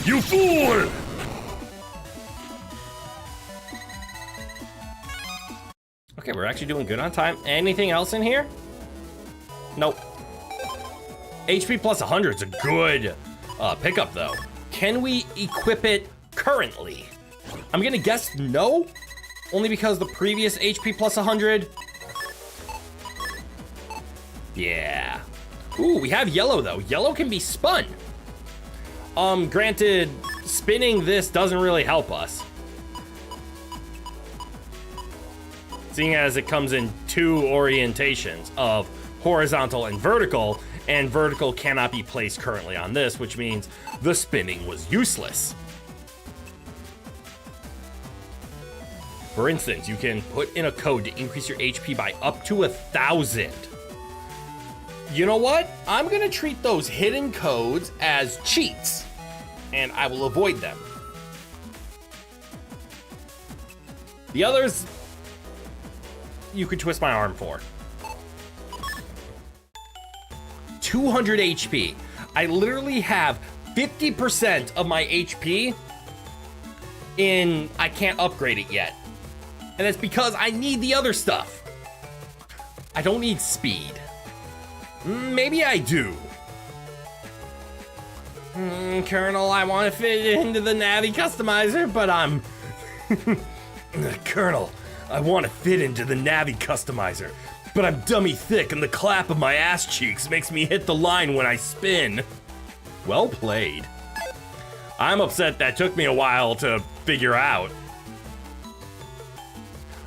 You fool! Okay, we're actually doing good on time. Anything else in here? Nope. HP plus 100 is a good pickup, though. Can we equip it currently? I'm gonna guess no, only because the previous HP plus 100. Yeah. Ooh, we have yellow, though. Yellow can be spun. Granted, spinning this doesn't really help us, seeing as it comes in two orientations of horizontal and vertical cannot be placed currently on this, which means the spinning was useless. For instance, you can put in a code to increase your HP by up to 1,000. You know what? I'm gonna treat those hidden codes as cheats, and I will avoid them. The others, you could twist my arm for. 200 HP. I literally have 50% of my HP in, I can't upgrade it yet. And it's because I need the other stuff. I don't need speed. Maybe I do. Colonel, I want to fit into the Navi customizer, but I'm... Colonel, I want to fit into the Navi customizer, but I'm dummy thick and the clap of my ass cheeks makes me hit the line when I spin. Well played. I'm upset that took me a while to figure out.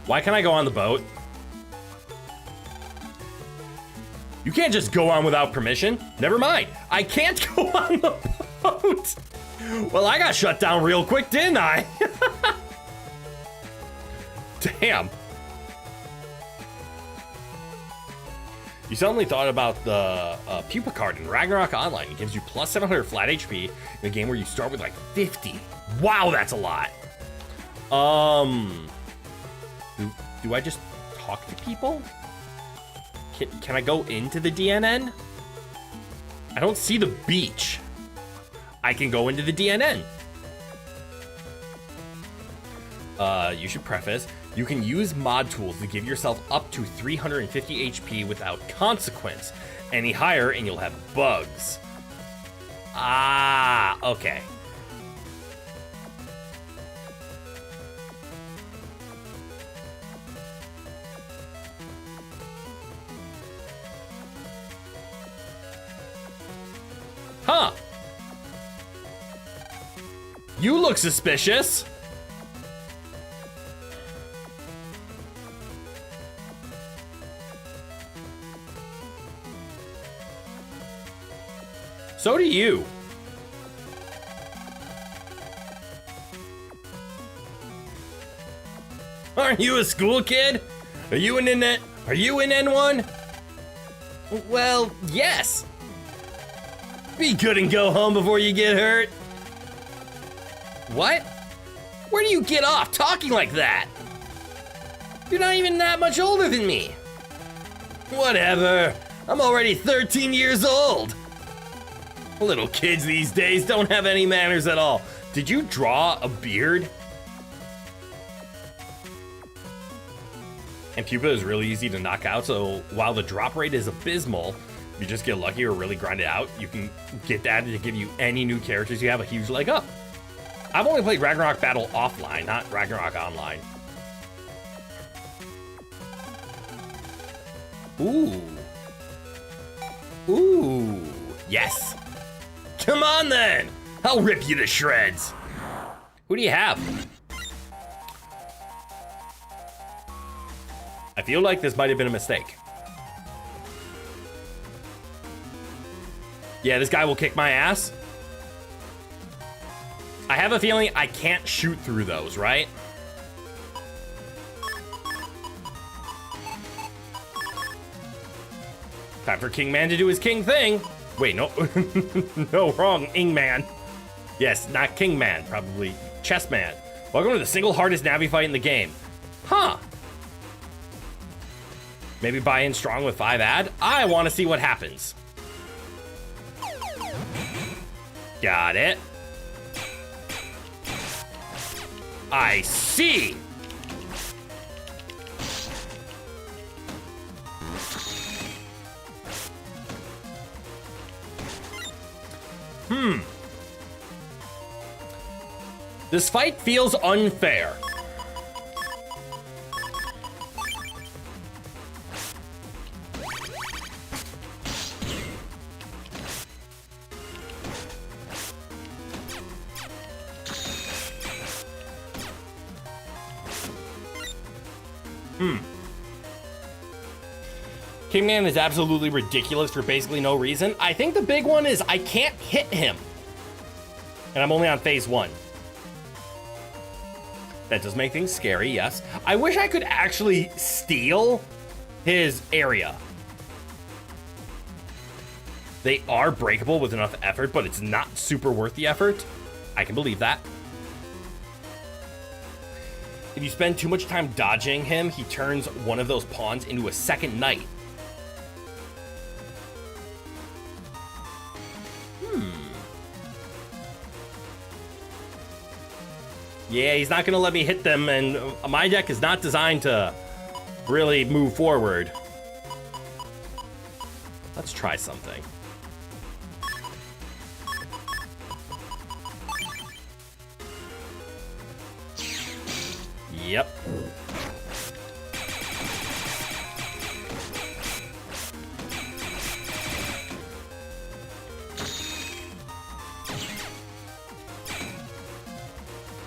Why can't I go on the boat? You can't just go on without permission. Never mind. I can't go on the boat. Well, I got shut down real quick, didn't I? Damn. You suddenly thought about the Pupa card in Ragnarok Online. It gives you plus 700 flat HP in a game where you start with like 50. Wow, that's a lot. Do I just talk to people? Can I go into the DNN? I don't see the beach. I can go into the DNN. You should preface, you can use mod tools to give yourself up to 350 HP without consequence. Any higher and you'll have bugs. Ah, okay. Huh. You look suspicious. So do you. Aren't you a school kid? Are you in N1? Well, yes. Be good and go home before you get hurt. What? Where do you get off talking like that? You're not even that much older than me. Whatever. I'm already 13 years old. Little kids these days don't have any manners at all. Did you draw a beard? And pupa is really easy to knock out, so while the drop rate is abysmal, if you just get lucky or really grind it out, you can get that to give you any new characters you have a huge leg up. I've only played Ragnarok Battle offline, not Ragnarok online. Ooh. Ooh. Yes. Come on then. I'll rip you to shreds. Who do you have? I feel like this might have been a mistake. Yeah, this guy will kick my ass. I have a feeling I can't shoot through those, right? Time for King Man to do his king thing. Wait, no. No, wrong. Ing Man. Yes, not King Man, probably Chess Man. Welcome to the single hardest Navi fight in the game. Huh. Maybe buy in strong with 5 ad? I want to see what happens. Got it. I see. This fight feels unfair. King Man is absolutely ridiculous for basically no reason. I think the big one is I can't hit him. And I'm only on phase 1. That does make things scary, yes. I wish I could actually steal his area. They are breakable with enough effort, but it's not super worth the effort. I can believe that. If you spend too much time dodging him, he turns one of those pawns into a second knight. Yeah, he's not gonna let me hit them, and my deck is not designed to really move forward. Let's try something. Yep.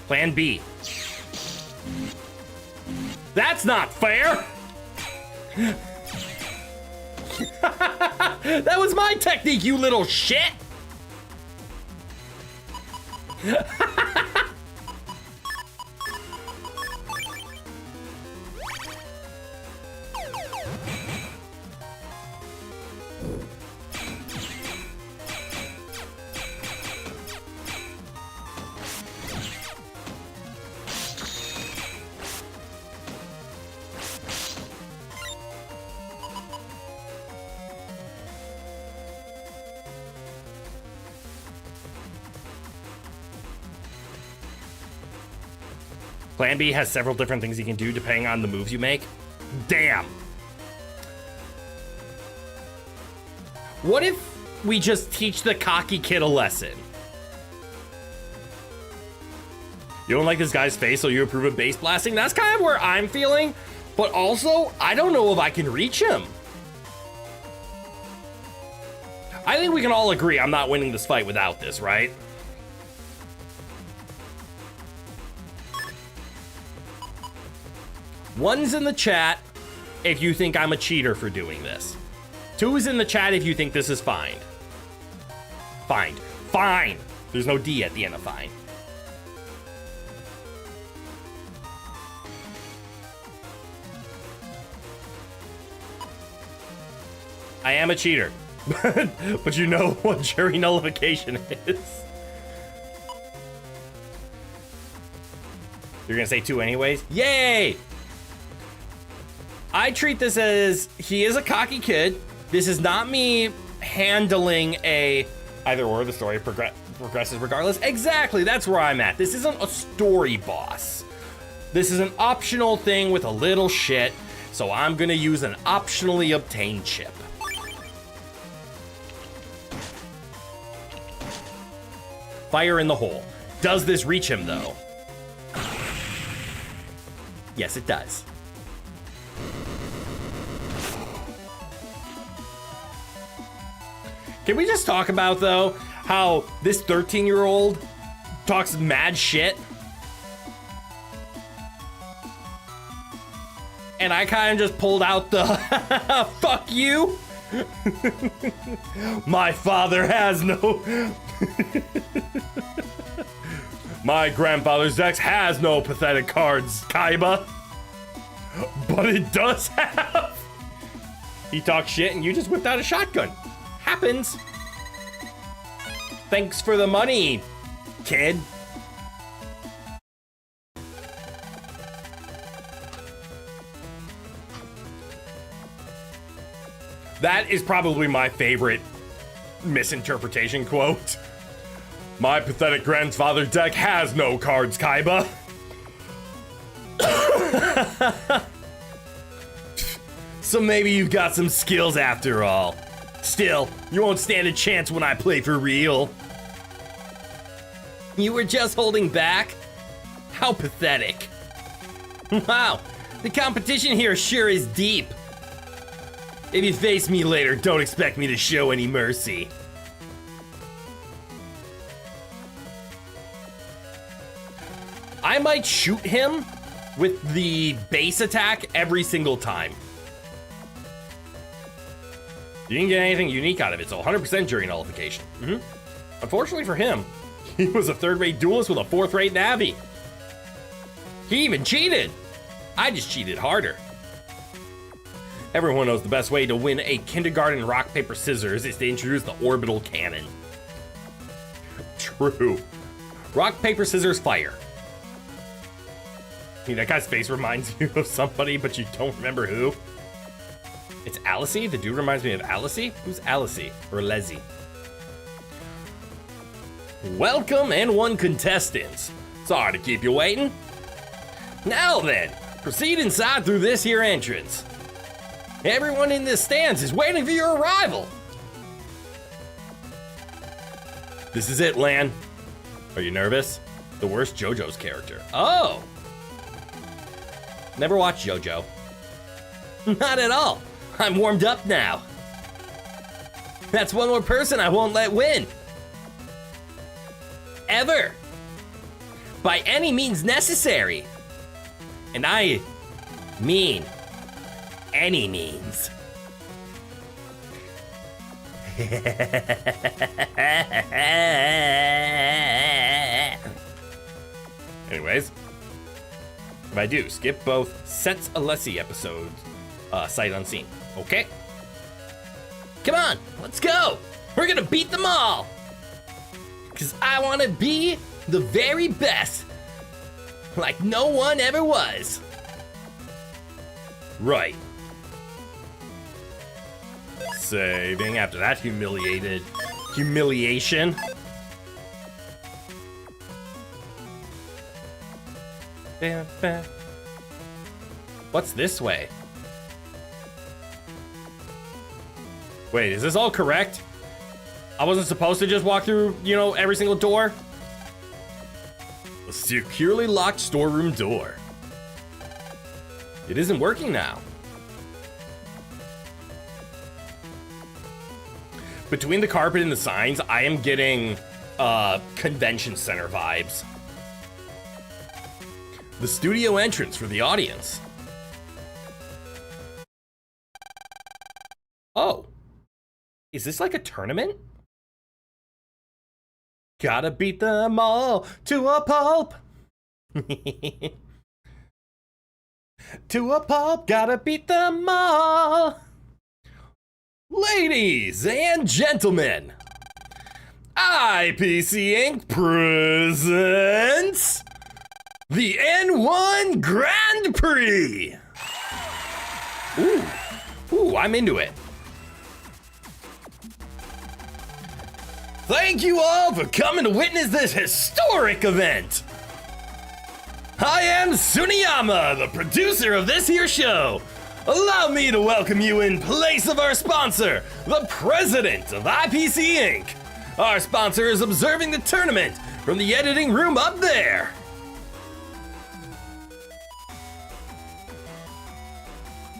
Plan B. That's not fair! That was my technique, you little shit! Plan B has several different things you can do depending on the moves you make. Damn. What if we just teach the cocky kid a lesson? You don't like this guy's face, so you approve of base blasting? That's kind of where I'm feeling. But also, I don't know if I can reach him. I think we can all agree I'm not winning this fight without this, right? One's in the chat if you think I'm a cheater for doing this. 2 is in the chat if you think this is fine. Fine. Fine. There's no D at the end of fine. I am a cheater. But you know what jury nullification is. You're gonna say 2 anyways? Yay! I treat this as he is a cocky kid. This is not me handling a either or. The story progresses regardless. Exactly, that's where I'm at. This isn't a story boss. This is an optional thing with a little shit, so I'm gonna use an optionally obtained chip. Fire in the hole. Does this reach him though? Yes, it does. Can we just talk about, though, how this 13-year-old talks mad shit? And I kind of just pulled out the fuck you. My father has no... My grandfather's deck has no pathetic cards, Kaiba. But it does have. He talks shit and you just whipped out a shotgun. Happens. Thanks for the money, kid. That is probably my favorite misinterpretation quote. My pathetic grandfather's deck has no cards, Kaiba. So maybe you've got some skills after all. Still, you won't stand a chance when I play for real. You were just holding back? How pathetic. Wow, the competition here sure is deep. If you face me later, don't expect me to show any mercy. I might shoot him with the base attack every single time. You didn't get anything unique out of it, so 100% jury nullification. Unfortunately for him, he was a third-rate duelist with a fourth-rate Navi. He even cheated. I just cheated harder. Everyone knows the best way to win a kindergarten rock, paper, scissors is to introduce the orbital cannon. True. Rock, paper, scissors, fire. I mean, that guy's face reminds you of somebody, but you don't remember who. It's Alice? The dude reminds me of Alice? Who's Alice? Or Leslie? Welcome, N1 contestants. Sorry to keep you waiting. Now then, proceed inside through this here entrance. Everyone in the stands is waiting for your arrival. This is it, Lan. Are you nervous? The worst JoJo's character. Oh. Never watched JoJo. Not at all. I'm warmed up now. That's one more person I won't let win. Ever. By any means necessary. And I mean any means. Anyways, if I do, skip both Sets Alessi episodes, sight unseen. Okay? Come on, let's go! We're gonna beat them all! Cause I wanna be the very best, like no one ever was. Right. Saving after that humiliation. What's this way? Wait, is this all correct? I wasn't supposed to just walk through, every single door? A securely locked storeroom door. It isn't working now. Between the carpet and the signs, I am getting convention center vibes. The studio entrance for the audience. Oh. Is this like a tournament? Gotta beat them all to a pulp. To a pulp, gotta beat them all. Ladies and gentlemen, IPC Inc. presents the N1 Grand Prix. Ooh, I'm into it. Thank you all for coming to witness this historic event. I am Tsuneyama, the producer of this here show. Allow me to welcome you in place of our sponsor, the president of IPC Inc. Our sponsor is observing the tournament from the editing room up there.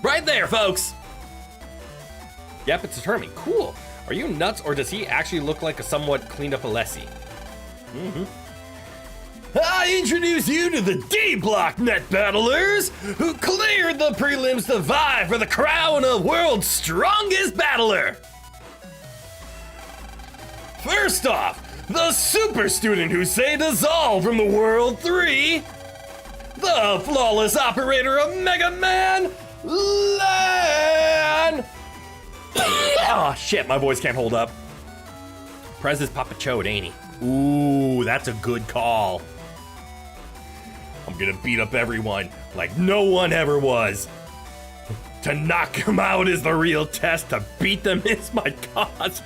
Right there, folks. Yep, it's a tournament. Cool. Are you nuts, or does he actually look like a somewhat cleaned up Alessi? I introduce you to the D-Block Net Battlers, who cleared the prelims to vie for the crown of World's Strongest Battler. First off, the super student who saved us all from the World 3, the flawless operator of Mega Man, Lan! Oh shit, my voice can't hold up. Prez is Papa Chode, ain't he? Ooh, that's a good call. I'm gonna beat up everyone like no one ever was. To knock them out is the real test. To beat them is my cause.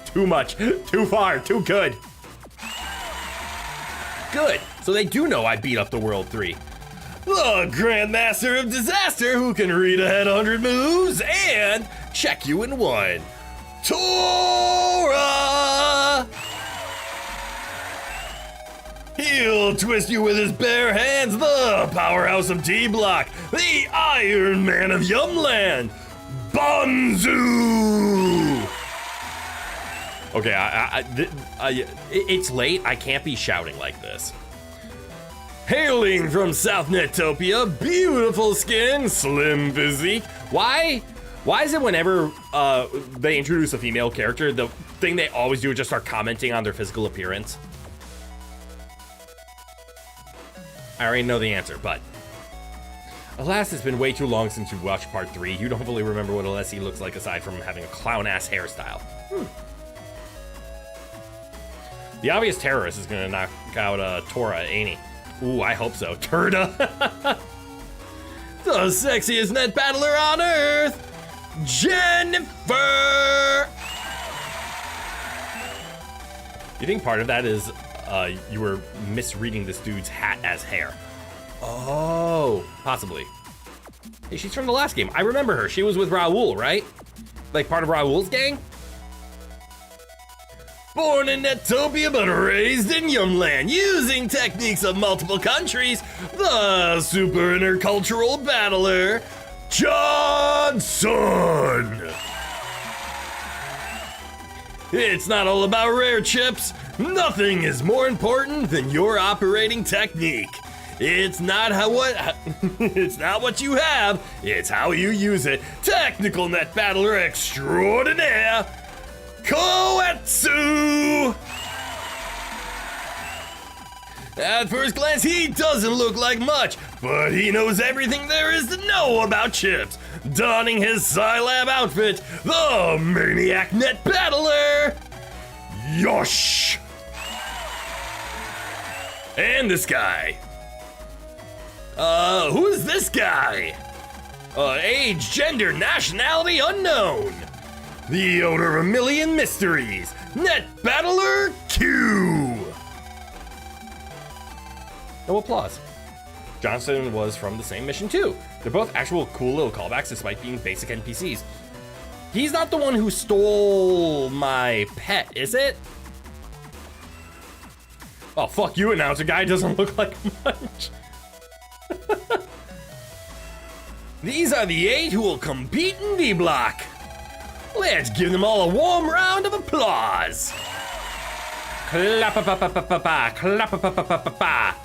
Too much, too far, too good. Good, so they do know I beat up the World 3. The Grandmaster of Disaster who can read ahead 100 moves and check you in one. Tora! He'll twist you with his bare hands, the powerhouse of D-Block, the Iron Man of Yumland, Bonzu! Okay, it's late, I can't be shouting like this. Hailing from South Netopia, beautiful skin, slim physique. Why is it whenever they introduce a female character, the thing they always do is just start commenting on their physical appearance? I already know the answer, but alas, it's been way too long since you've watched part 3. You don't fully remember what Alessi looks like aside from having a clown-ass hairstyle. The obvious terrorist is gonna knock out Tora, ain't he? Ooh, I hope so. Turda! The sexiest net battler on Earth, Jennifer! You think part of that is you were misreading this dude's hat as hair? Oh, possibly. Hey, she's from the last game. I remember her. She was with Raoul, right? Like part of Raoul's gang? Born in Netopia but raised in Yumland, using techniques of multiple countries, the super intercultural battler, Johnson! It's not all about rare chips. Nothing is more important than your operating technique. It's not it's not what you have, it's how you use it. Technical net battler extraordinaire, Koetsu! At first glance, he doesn't look like much, but he knows everything there is to know about chips. Donning his Scilab outfit, the Maniac Net Battler, Yosh! And this guy. Who is this guy? Age, gender, nationality unknown. The owner of a million mysteries, Net Battler Q. No applause. Johnson was from the same mission too. They're both actual cool little callbacks despite being basic NPCs. He's not the one who stole my pet, is it? Oh, fuck you, announcer guy, doesn't look like much. These are the 8 who will compete in D-Block. Let's give them all a warm round of applause. Clap-a-pa-pa-pa-pa-pa, clap-a-pa-pa-pa-pa-pa.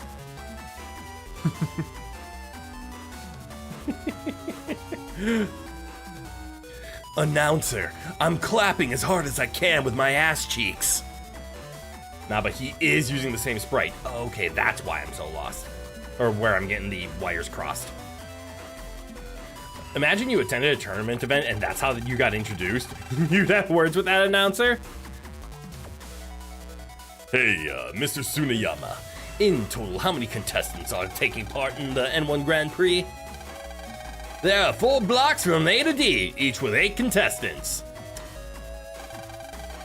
Announcer, I'm clapping as hard as I can with my ass cheeks. Nah, but he is using the same sprite. Okay, that's why I'm so lost. Or where I'm getting the wires crossed. Imagine you attended a tournament event and that's how you got introduced. You'd have words with that announcer. Hey, Mr. Tsuneyama. In total, how many contestants are taking part in the N1 Grand Prix? There are 4 blocks from A to D, each with 8 contestants.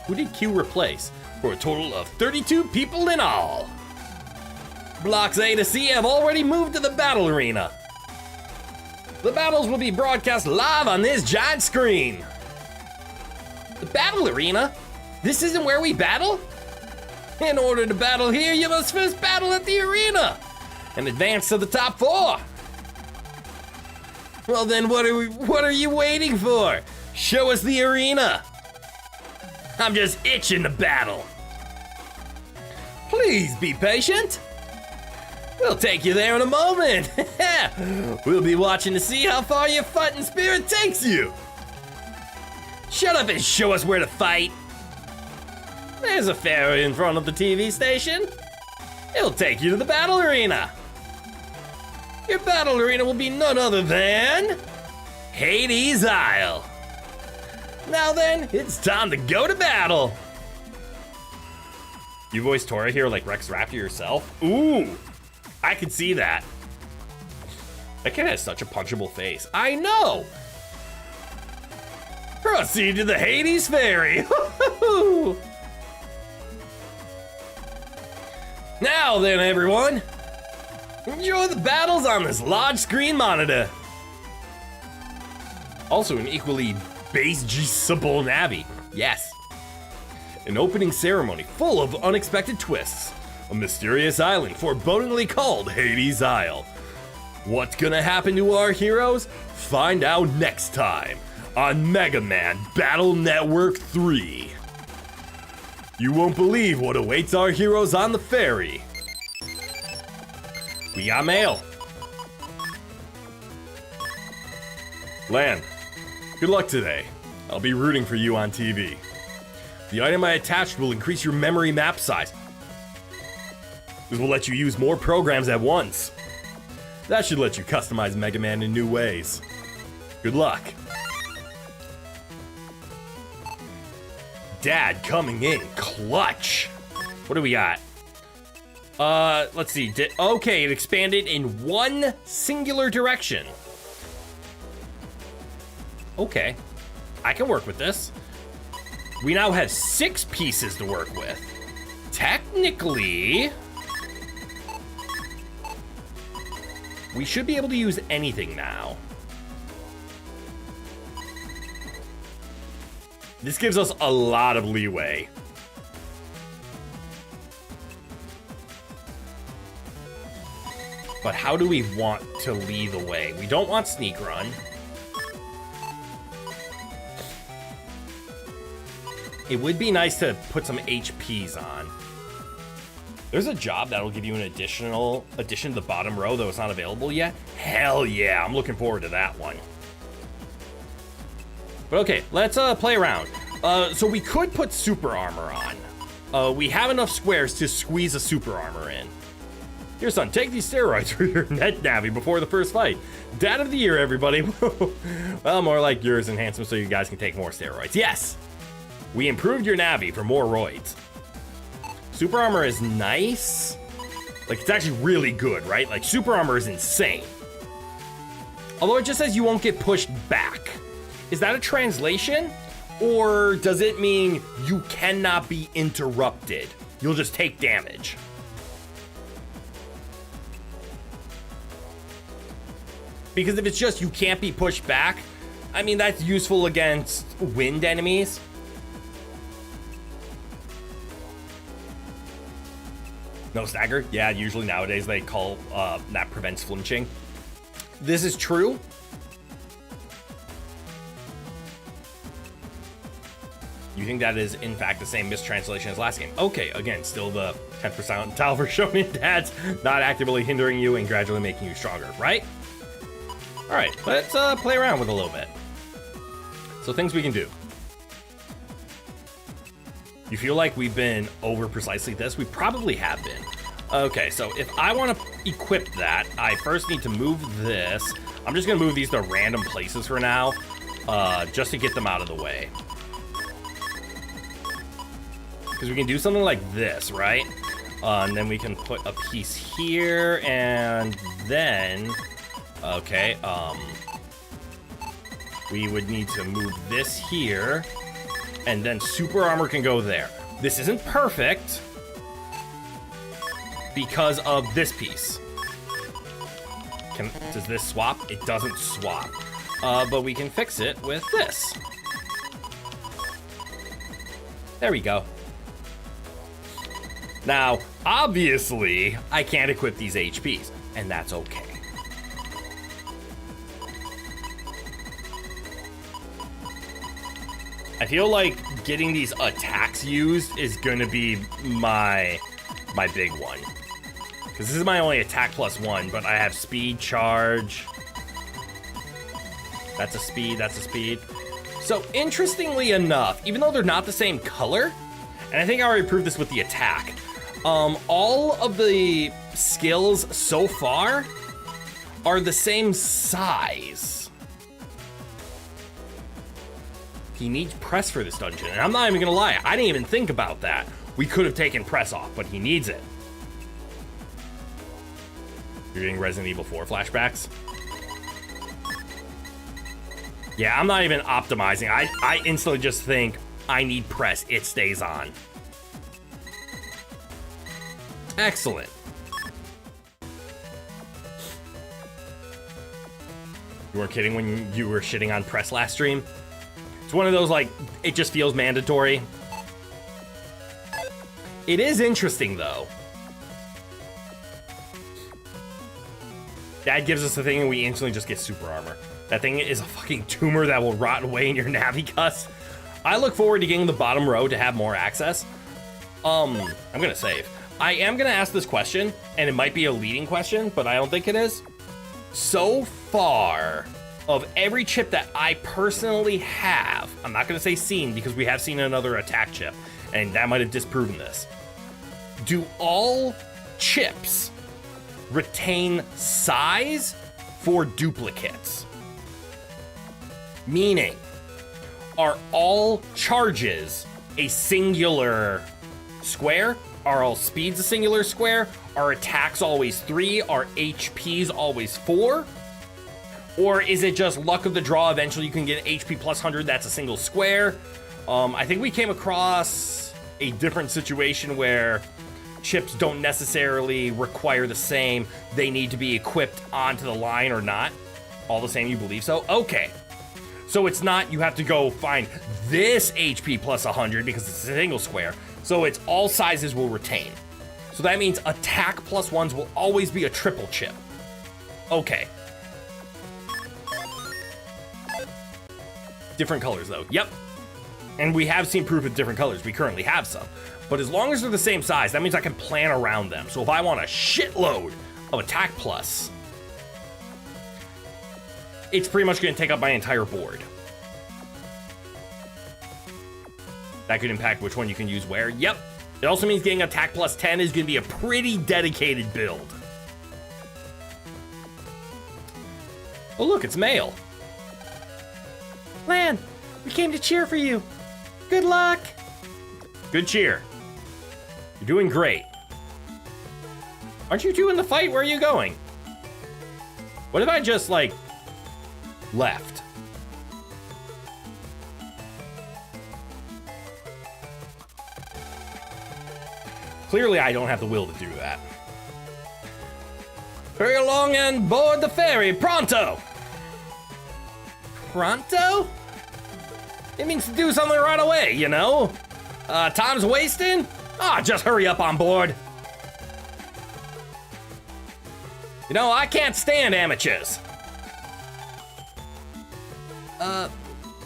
Who did Q replace? For a total of 32 people in all. Blocks A to C have already moved to the battle arena. The battles will be broadcast live on this giant screen. The battle arena? This isn't where we battle? In order to battle here, you must first battle at the arena and advance to the top 4. Well then, what are you waiting for? Show us the arena. I'm just itching to battle. Please be patient. We'll take you there in a moment. We'll be watching to see how far your fighting spirit takes you. Shut up and show us where to fight. There's a ferry in front of the TV station. It'll take you to the battle arena. Your battle arena will be none other than Hades Isle. Now then, it's time to go to battle. You voiced Tora here like Rex Raptor yourself? Ooh, I can see that. That kid has such a punchable face. I know. Proceed to the Hades Ferry. Now then, everyone. Enjoy the battles on this large screen monitor. Also an equally base-G-simple Navi. Yes. An opening ceremony full of unexpected twists. A mysterious island forebodingly called Hades Isle. What's gonna happen to our heroes? Find out next time on Mega Man Battle Network 3. You won't believe what awaits our heroes on the ferry. We got mail. Lan, good luck today. I'll be rooting for you on TV. The item I attached will increase your memory map size. This will let you use more programs at once. That should let you customize Mega Man in new ways. Good luck. Dad coming in clutch. What do we got? Let's see. Okay, it expanded in one singular direction. Okay, I can work with this. We now have 6 pieces to work with. Technically, we should be able to use anything now. This gives us a lot of leeway. But how do we want to lead the way? We don't want sneak run. It would be nice to put some HPs on. There's a job that'll give you an addition to the bottom row, though it's not available yet. Hell yeah, I'm looking forward to that one. But okay, let's play around. So we could put super armor on. We have enough squares to squeeze a super armor in. Here, son, take these steroids for your net navi before the first fight. Dad of the year, everybody. Well, more like yours and handsome so you guys can take more steroids. Yes, we improved your navi for more roids. Super armor is nice. Like, it's actually really good, right? Like, super armor is insane. Although it just says you won't get pushed back. Is that a translation? Or does it mean you cannot be interrupted? You'll just take damage. Because if it's just you can't be pushed back, I mean, that's useful against wind enemies. No stagger? Yeah, usually nowadays they call that prevents flinching. This is true. You think that is, in fact, the same mistranslation as last game? Okay, again, still the 10% tile for Shonen Dads, not actively hindering you and gradually making you stronger, right? All right, let's play around with a little bit. So things we can do. You feel like we've been over precisely this? We probably have been. Okay, so if I want to equip that, I first need to move this. I'm just gonna move these to random places for now, just to get them out of the way. Because we can do something like this, right? And then we can put a piece here, and then, okay, we would need to move this here, and then super armor can go there. This isn't perfect because of this piece. Does this swap? It doesn't swap. But we can fix it with this. There we go. Now, obviously, I can't equip these HPs, and that's okay. I feel like getting these attacks used is gonna be my big one. Because this is my only attack +1, but I have speed, charge. That's a speed, that's a speed. So interestingly enough, even though they're not the same color, and I think I already proved this with the attack, all of the skills so far are the same size. He needs press for this dungeon, and I'm not even gonna lie, I didn't even think about that. We could have taken press off, but he needs it. You're getting Resident Evil 4 flashbacks? Yeah, I'm not even optimizing. I instantly just think, I need press. It stays on. Excellent. You weren't kidding when you were shitting on press last stream? It's one of those, like, it just feels mandatory. It is interesting, though. That gives us the thing and we instantly just get super armor. That thing is a fucking tumor that will rot away in your Navicuss. I look forward to getting the bottom row to have more access. I'm gonna save. I am gonna ask this question, and it might be a leading question, but I don't think it is. So far, of every chip that I personally have, I'm not gonna say seen because we have seen another attack chip, and that might have disproven this. Do all chips retain size for duplicates? Meaning, are all charges a singular square? Are all speeds a singular square? Are attacks always 3? Are HPs always 4? Or is it just luck of the draw? Eventually you can get HP plus 100, that's a single square. I think we came across a different situation where chips don't necessarily require the same. They need to be equipped onto the line or not. All the same, you believe so? Okay. So it's not you have to go find this HP plus 100 because it's a single square. So it's all sizes will retain. So that means attack +1s will always be a triple chip. Okay. Different colors though. Yep. And we have seen proof of different colors. We currently have some. But as long as they're the same size, that means I can plan around them. So if I want a shitload of attack plus, it's pretty much going to take up my entire board. That could impact which one you can use where. Yep. It also means getting attack plus 10 is going to be a pretty dedicated build. Oh look, it's mail. Lan, we came to cheer for you. Good luck. Good cheer. You're doing great. Aren't you two in the fight? Where are you going? What if I just, like, left? Clearly, I don't have the will to do that. Hurry along and board the ferry, pronto! Pronto? It means to do something right away, you know? Time's wasting? Just hurry up on board. You know, I can't stand amateurs.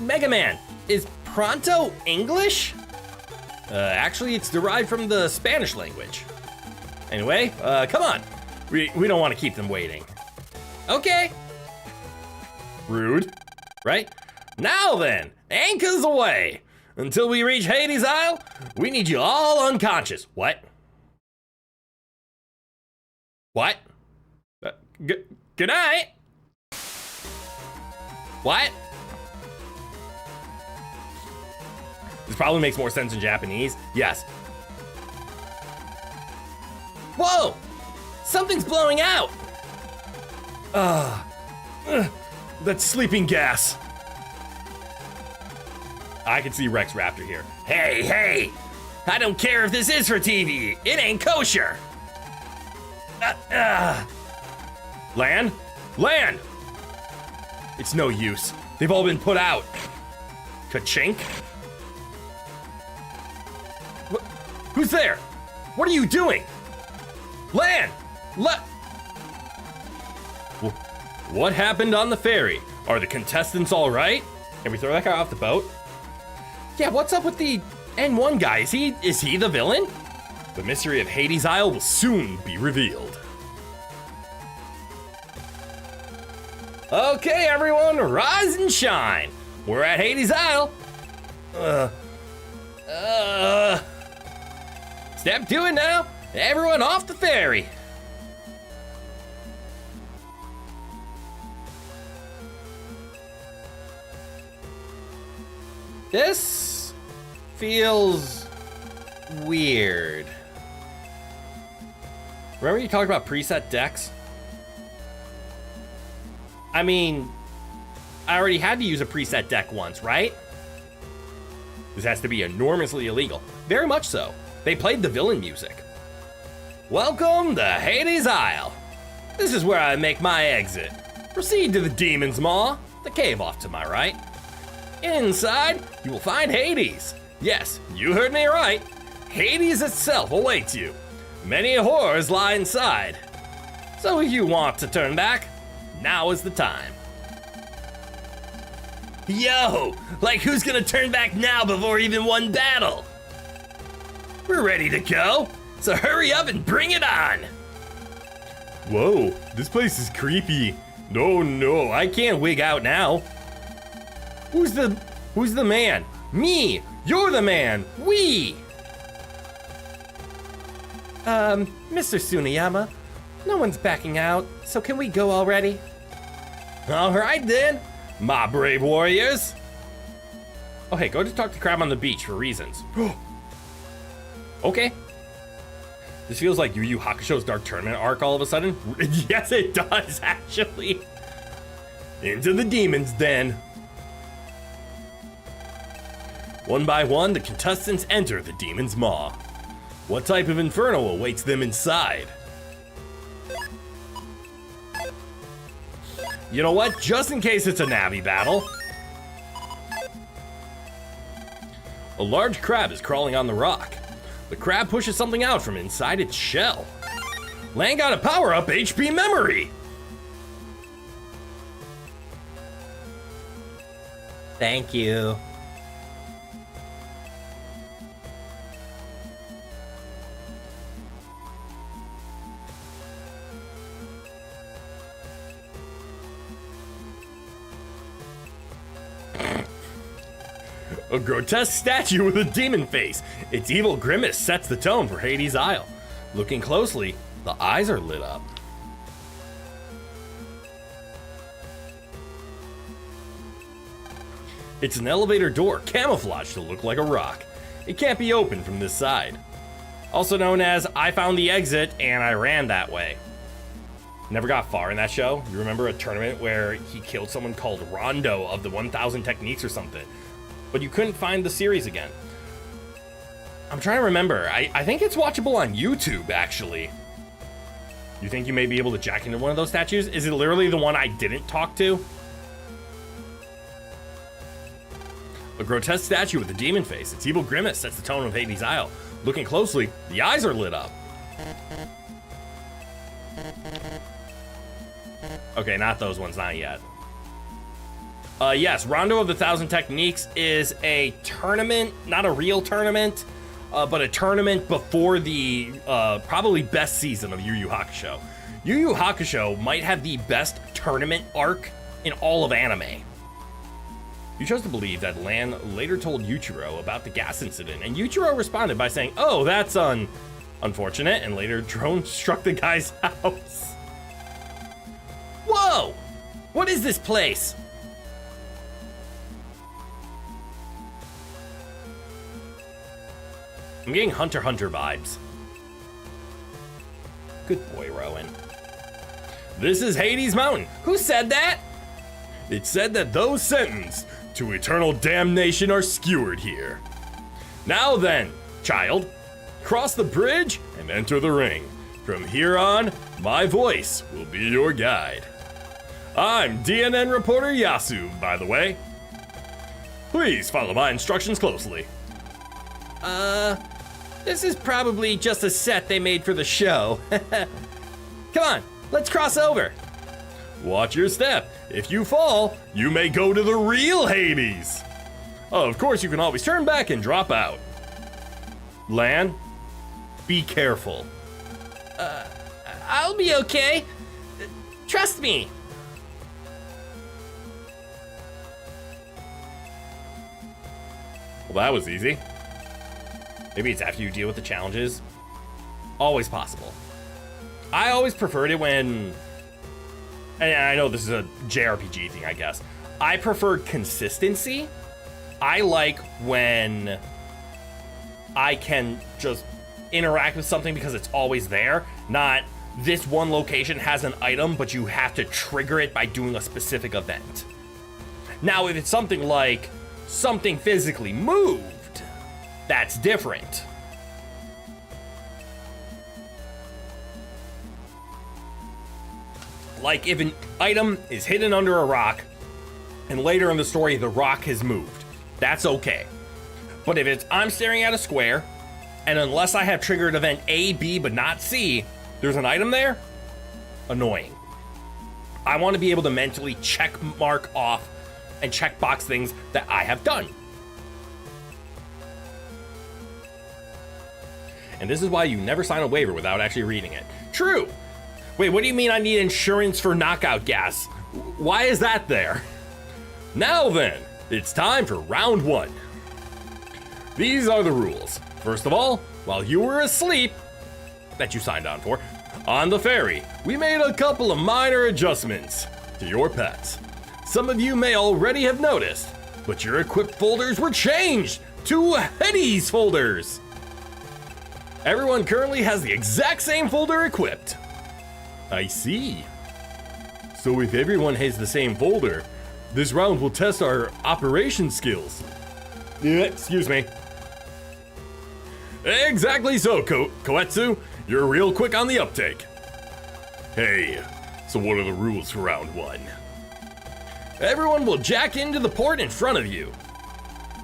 Mega Man, is pronto English? Actually, it's derived from the Spanish language. Anyway, come on. We don't want to keep them waiting. Okay. Rude, right? Now then, anchors away. Until we reach Hades Isle, we need you all unconscious. What? What? Good night. What? This probably makes more sense in Japanese. Yes. Whoa! Something's blowing out! That's sleeping gas. I can see Rex Raptor here. Hey, hey! I don't care if this is for TV. It ain't kosher. Land? Land! It's no use. They've all been put out. Ka-chink? Who's there? What are you doing? Land! What happened on the ferry? Are the contestants all right? Can we throw that guy off the boat? Yeah, what's up with the N1 guy? Is he the villain? The mystery of Hades Isle will soon be revealed. Okay, everyone, rise and shine. We're at Hades Isle. Step 2 now. Everyone off the ferry. This feels weird. Remember you talked about preset decks? I mean, I already had to use a preset deck once, right? This has to be enormously illegal. Very much so. They played the villain music. Welcome to Hades Isle. This is where I make my exit. Proceed to the Demon's Maw, the cave off to my right. Inside, you will find Hades. Yes, you heard me right. Hades itself awaits you. Many horrors lie inside. So if you want to turn back, now is the time. Yo, like who's gonna turn back now before even one battle? We're ready to go, so hurry up and bring it on. Whoa, this place is creepy. No, I can't wig out now. Who's the man? Me! You're the man! We! Mr. Tsuneyama, no one's backing out, so can we go already? Alright then, my brave warriors. Oh hey, go to talk to Crab on the beach for reasons. Okay. This feels like Yu Yu Hakusho's Dark Tournament arc all of a sudden. Yes, it does, actually. Into the Demon's Den. One by one, the contestants enter the Demon's Maw. What type of inferno awaits them inside? You know what? Just in case it's a Navi battle. A large crab is crawling on the rock. The crab pushes something out from inside its shell. Lang got a power-up HP memory! Thank you. A grotesque statue with a demon face. Its evil grimace sets the tone for Hades Isle. Looking closely, the eyes are lit up. It's an elevator door camouflaged to look like a rock. It can't be opened from this side. Also known as I found the exit and I ran that way. Never got far in that show. You remember a tournament where he killed someone called Rondo of the 1000 Techniques or something, but you couldn't find the series again. I'm trying to remember. I think it's watchable on YouTube, actually. You think you may be able to jack into one of those statues? Is it literally the one I didn't talk to? A grotesque statue with a demon face. Its evil grimace sets the tone of Hades Isle. Looking closely, the eyes are lit up. Okay, not those ones, not yet. Yes, Rondo of the 1000 Techniques is a tournament, not a real tournament, but a tournament before the probably best season of Yu Yu Hakusho. Yu Yu Hakusho might have the best tournament arc in all of anime. You chose to believe that Lan later told Yuichiro about the gas incident, and Yuichiro responded by saying, "Oh, that's unfortunate," and later drone struck the guy's house. Whoa! What is this place? I'm getting Hunter x Hunter vibes. Good boy, Rowan. This is Hades Mountain. Who said that? It said that those sentenced to eternal damnation are skewered here. Now then, child, cross the bridge and enter the ring. From here on, my voice will be your guide. I'm DNN reporter Yasu, by the way. Please follow my instructions closely. This is probably just a set they made for the show. Come on, let's cross over. Watch your step. If you fall, you may go to the real Hades. Of course, you can always turn back and drop out. Lan, be careful. I'll be okay. Trust me. Well, that was easy. Maybe it's after you deal with the challenges. Always possible. I always preferred it when... And I know this is a JRPG thing, I guess. I preferred consistency. I like when I can just interact with something because it's always there, not this one location has an item, but you have to trigger it by doing a specific event. Now, if it's something like something physically moved, that's different. Like if an item is hidden under a rock, and later in the story the rock has moved, that's okay. But if it's I'm staring at a square, and unless I have triggered event A, B, but not C, there's an item there, annoying. I want to be able to mentally check mark off and check box things that I have done. And this is why you never sign a waiver without actually reading it. True. Wait, what do you mean I need insurance for knockout gas? Why is that there? Now then, it's time for round one. These are the rules. First of all, while you were asleep, that you signed on for, on the ferry, we made a couple of minor adjustments to your pets. Some of you may already have noticed, but your equipped folders were changed to Hades folders. Everyone currently has the exact same folder equipped. I see. So if everyone has the same folder, this round will test our operation skills. Excuse me. Exactly so, Koetsu. You're real quick on the uptake. Hey, so what are the rules for round one? Everyone will jack into the port in front of you.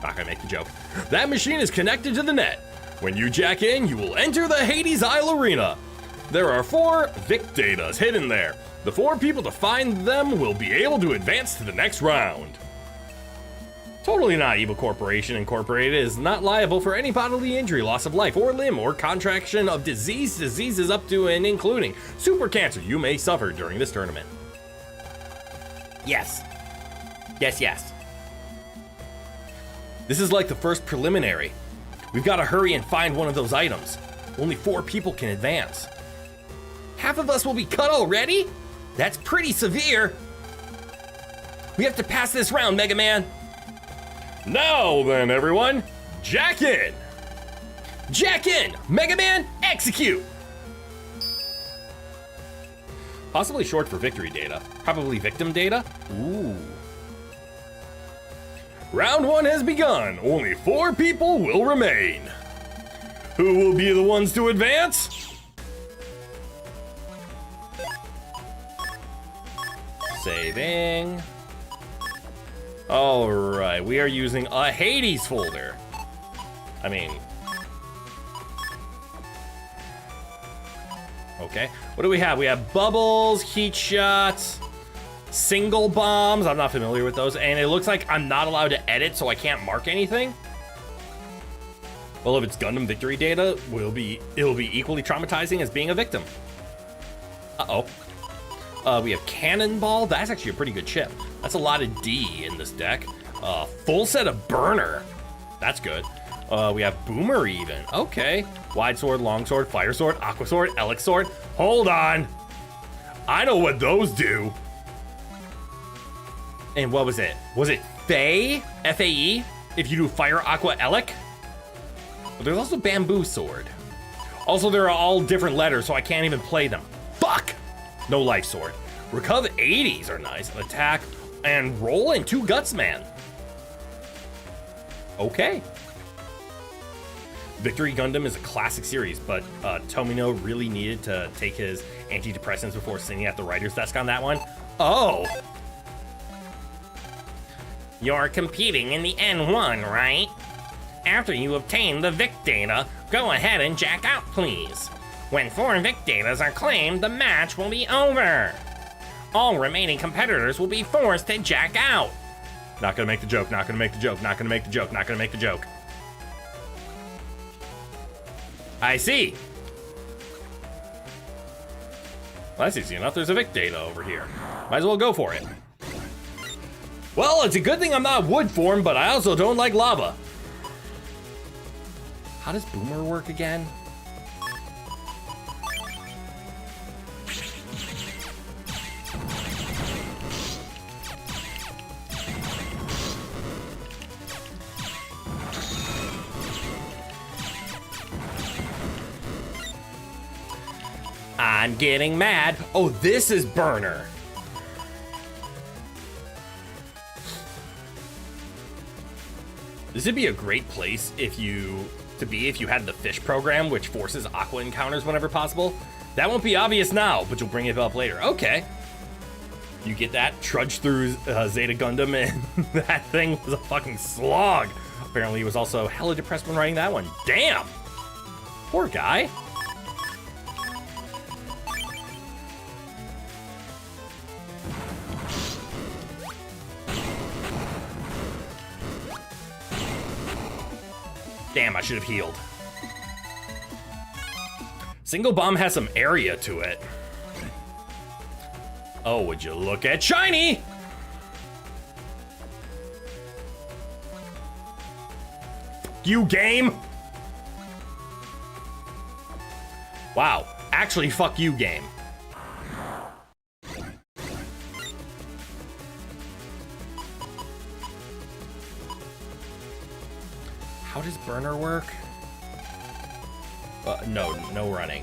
Not gonna make the joke. That machine is connected to the net. When you jack in, you will enter the Hades Isle Arena. There are 4 Vic datas hidden there. The 4 people to find them will be able to advance to the next round. Totally not. Evil Corporation Incorporated is not liable for any bodily injury, loss of life or limb, or contraction of diseases up to and including super cancer you may suffer during this tournament. Yes. Yes. This is like the first preliminary. We've got to hurry and find one of those items. Only 4 people can advance. Half of us will be cut already? That's pretty severe. We have to pass this round, Mega Man. Now then, everyone, jack in! Jack in! Mega Man, execute! Possibly short for victory data. Probably victim data? Ooh. Round 1 has begun. Only 4 people will remain. Who will be the ones to advance? Saving. Alright, we are using a Hades folder. I mean... Okay, what do we have? We have bubbles, heat shots, single bombs. I'm not familiar with those. And it looks like I'm not allowed to edit, so I can't mark anything. Well, if it's Gundam victory data, it'll be equally traumatizing as being a victim. Uh-oh. We have Cannonball. That's actually a pretty good chip. That's a lot of D in this deck. Full set of Burner. That's good. We have Boomer even. Okay. Wide Sword, Long Sword, Fire Sword, Aqua Sword, Elix Sword. Hold on. I know what those do. And what was it? Was it Fae? F-A-E? If you do Fire, Aqua, Elec? But there's also Bamboo Sword. Also, they're all different letters, so I can't even play them. Fuck! No Life Sword. Recover 80s are nice. Attack and roll and 2 Guts Man. Okay. Victory Gundam is a classic series, but Tomino really needed to take his antidepressants before sitting at the writer's desk on that one. Oh! You're competing in the N1, right? After you obtain the Vic data, go ahead and jack out, please. When 4 Vic datas are claimed, the match will be over. All remaining competitors will be forced to jack out. Not gonna make the joke, not gonna make the joke, not gonna make the joke, not gonna make the joke. I see. Well, that's easy enough. There's a Vic data over here. Might as well go for it. Well, it's a good thing I'm not wood form, but I also don't like lava. How does Boomer work again? I'm getting mad. Oh, this is Burner. This would be a great place if you had the fish program, which forces aqua encounters whenever possible. That won't be obvious now, but you'll bring it up later. Okay. You get that, trudge through Zeta Gundam, and that thing was a fucking slog. Apparently he was also hella depressed when writing that one. Damn! Poor guy. Damn, I should have healed. Single bomb has some area to it. Oh, would you look at shiny? You game. Wow, actually fuck you game. How does Burner work? No running.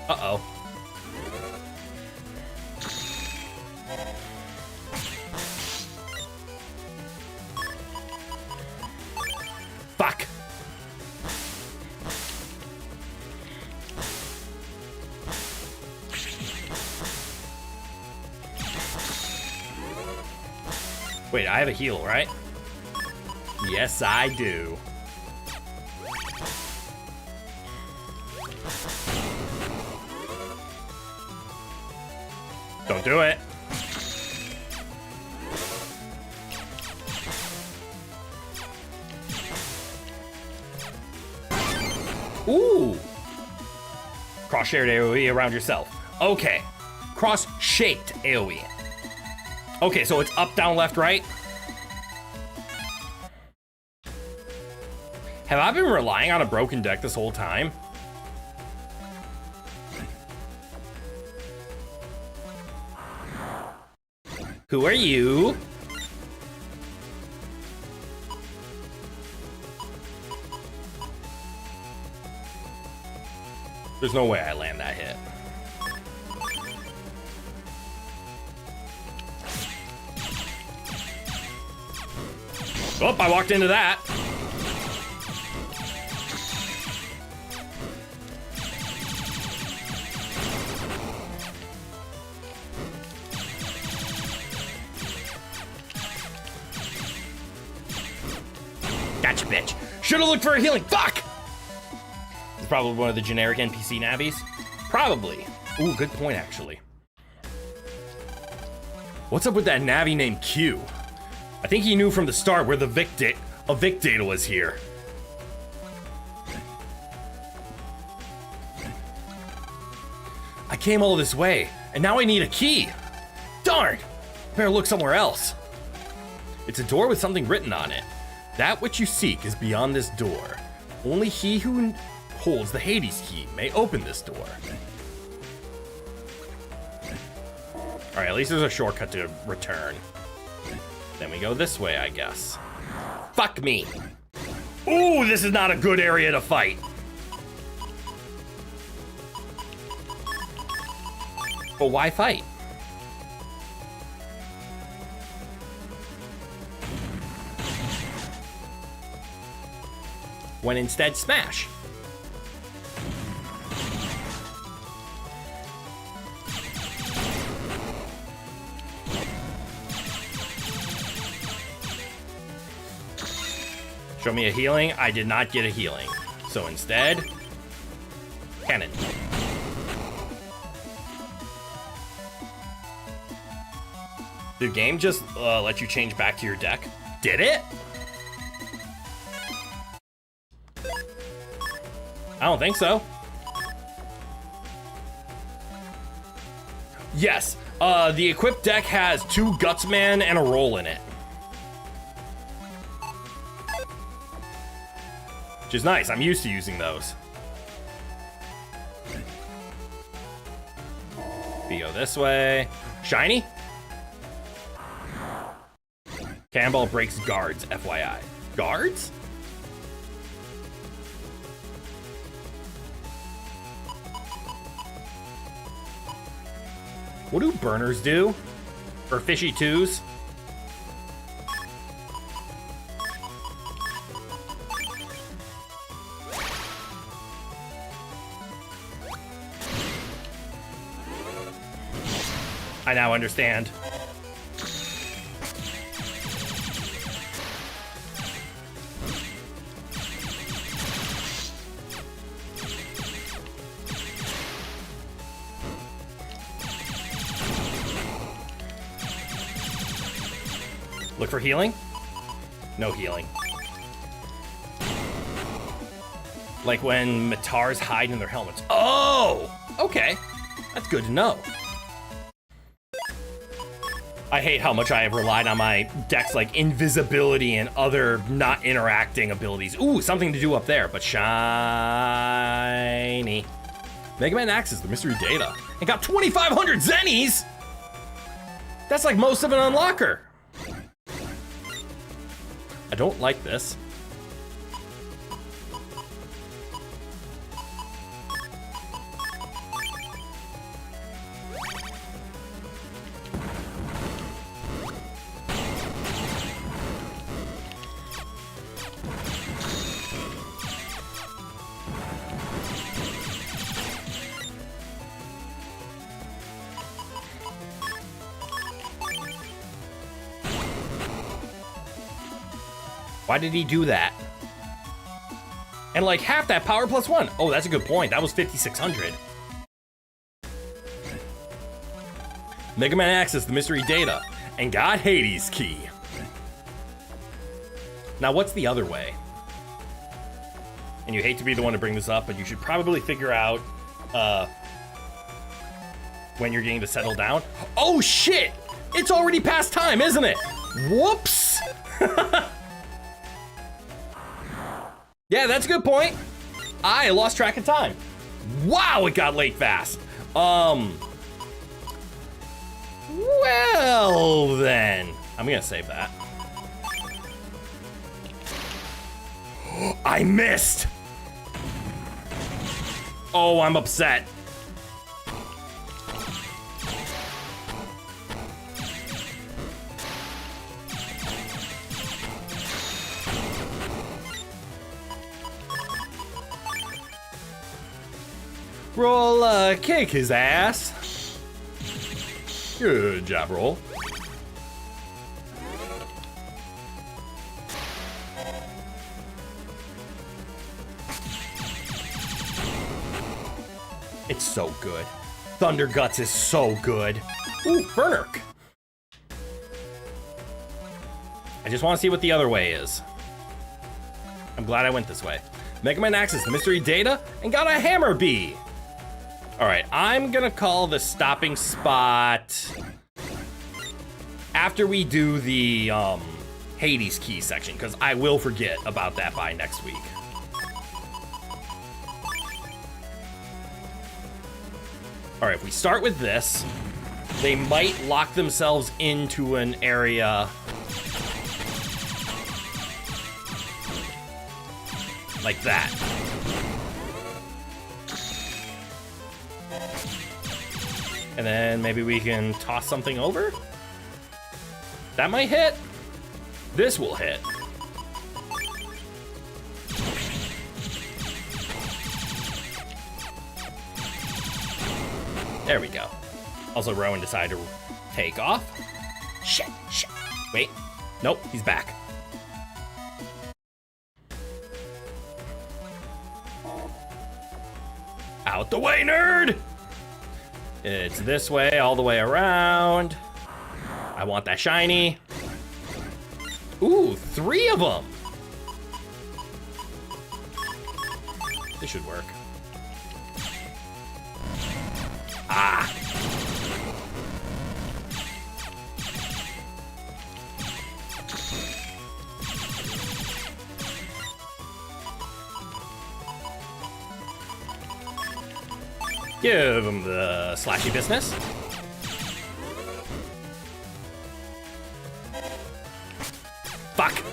Uh-oh. Fuck. Wait, I have a heal, right? Yes, I do. Don't do it. Ooh. Cross-shared AoE around yourself. Okay. Cross-shaped AoE. Okay, so it's up, down, left, right. Have I been relying on a broken deck this whole time? Who are you? There's no way I land that hit. Oh, I walked into that. Gotcha, bitch. Should've looked for a healing. Fuck! It's probably one of the generic NPC navies. Probably. Ooh, good point, actually. What's up with that Navi named Q? I think he knew from the start where the Vic data was here. I came all this way, and now I need a key. Darn! Better look somewhere else. It's a door with something written on it. That which you seek is beyond this door. Only he who holds the Hades key may open this door. Alright, at least there's a shortcut to return. Then we go this way, I guess. Fuck me. Ooh, this is not a good area to fight. But why fight? When instead smash. Show me a healing. I did not get a healing. So instead, cannon. Did the game just let you change back to your deck? Did it? I don't think so. Yes, the equipped deck has 2 Gutsman and a roll in it. Which is nice, I'm used to using those. We go this way. Shiny? Cannonball breaks guards, FYI. Guards? What do burners do? Or fishy twos? I now understand. Look for healing? No healing. Like when Matars hide in their helmets. Oh! Okay. That's good to know. I hate how much I have relied on my deck's like invisibility and other not interacting abilities. Ooh, something to do up there, but shiny. Mega Man accessed the mystery data and got 2,500 Zennies! That's like most of an unlocker. I don't like this. Why did he do that? And like half that power plus 1. Oh, that's a good point. That was 5,600. Mega Man accessed the mystery data and got Hades' key. Now what's the other way? And you hate to be the one to bring this up, but you should probably figure out when you're getting to settle down. Oh shit! It's already past time, isn't it? Whoops! Yeah, that's a good point. I lost track of time. Wow, it got late fast. Well then. I'm gonna save that. I missed! Oh, I'm upset. Roll, kick his ass. Good job, Roll. It's so good. Thunder Guts is so good. Ooh, Bernark. I just want to see what the other way is. I'm glad I went this way. Mega Man accessed the mystery data and got a Hammer Bee. All right, I'm gonna call the stopping spot after we do the Hades key section, because I will forget about that by next week. All right, if we start with this, they might lock themselves into an area like that. And then maybe we can toss something over. That might hit. This will hit. There we go. Also, Rowan decided to take off. Shit. Wait. Nope, he's back. Out the way, nerd! It's this way, all the way around. I want that shiny. Ooh, 3 of them. This should work. Ah. Give him the slashy business. Fuck.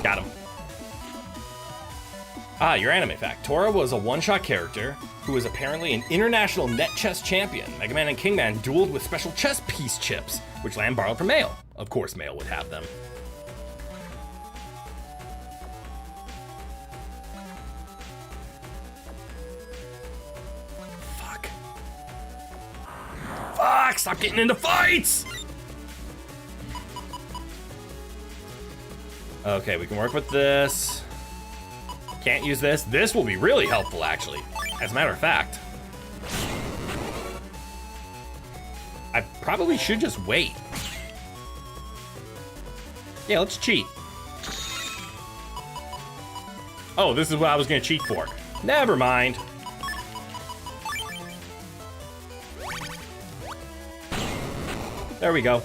Got him. Ah, your anime fact. Tora was a one-shot character who was apparently an international net chess champion. Mega Man and King Man dueled with special chess piece chips, which Lamb borrowed from Mail. Of course, Mail would have them. Fuck, stop getting into fights! Okay, we can work with this. Can't use this. This will be really helpful, actually. As a matter of fact. I probably should just wait. Yeah, let's cheat. Oh, this is what I was gonna cheat for. Never mind. There we go.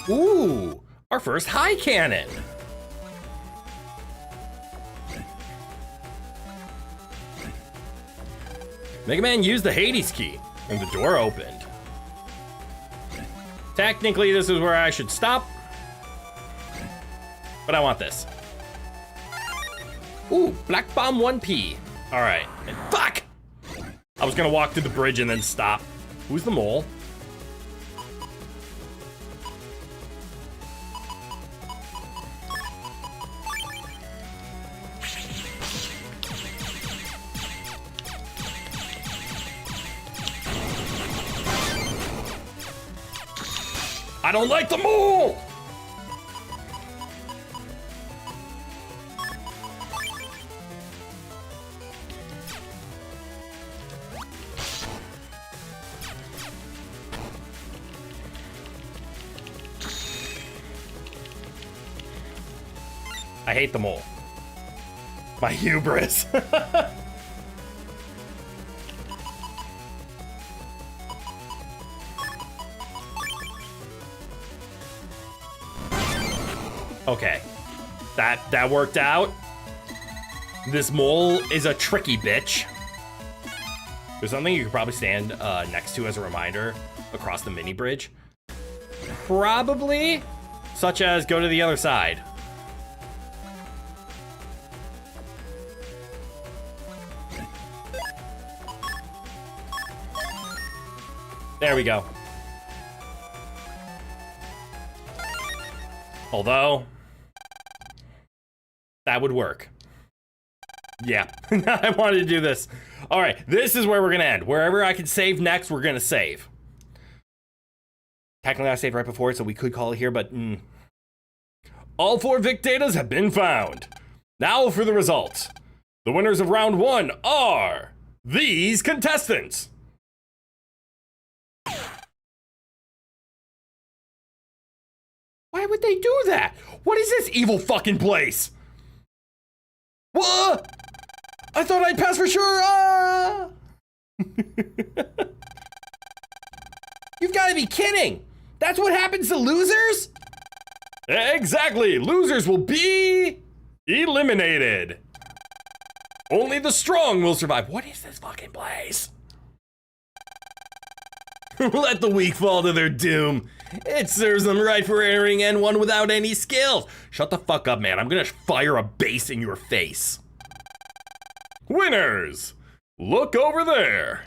Ooh, our first high cannon. Mega Man used the Hades key, and the door opened. Technically, this is where I should stop, but I want this. Ooh, Black Bomb 1P. All right, and fuck! I was gonna walk through the bridge and then stop. Who's the mole? I don't like the mole! I hate the mole. My hubris. Okay, that worked out. This mole is a tricky bitch. There's something you could probably stand next to as a reminder across the mini bridge. Probably, such as go to the other side. There we go. Although, that would work. Yeah, I wanted to do this. All right, this is where we're gonna end. Wherever I can save next, we're gonna save. Technically, I saved right before it, so we could call it here, but all 4 Vic datas have been found. Now for the results. The winners of round 1 are these contestants. Why would they do that? What is this evil fucking place? What? I thought I'd pass for sure. Ah! You've got to be kidding. That's what happens to losers? Exactly. Losers will be eliminated. Only the strong will survive. What is this fucking place? Let the weak fall to their doom. It serves them right for entering N1 without any skills. Shut the fuck up, man. I'm gonna fire a base in your face. Winners! Look over there.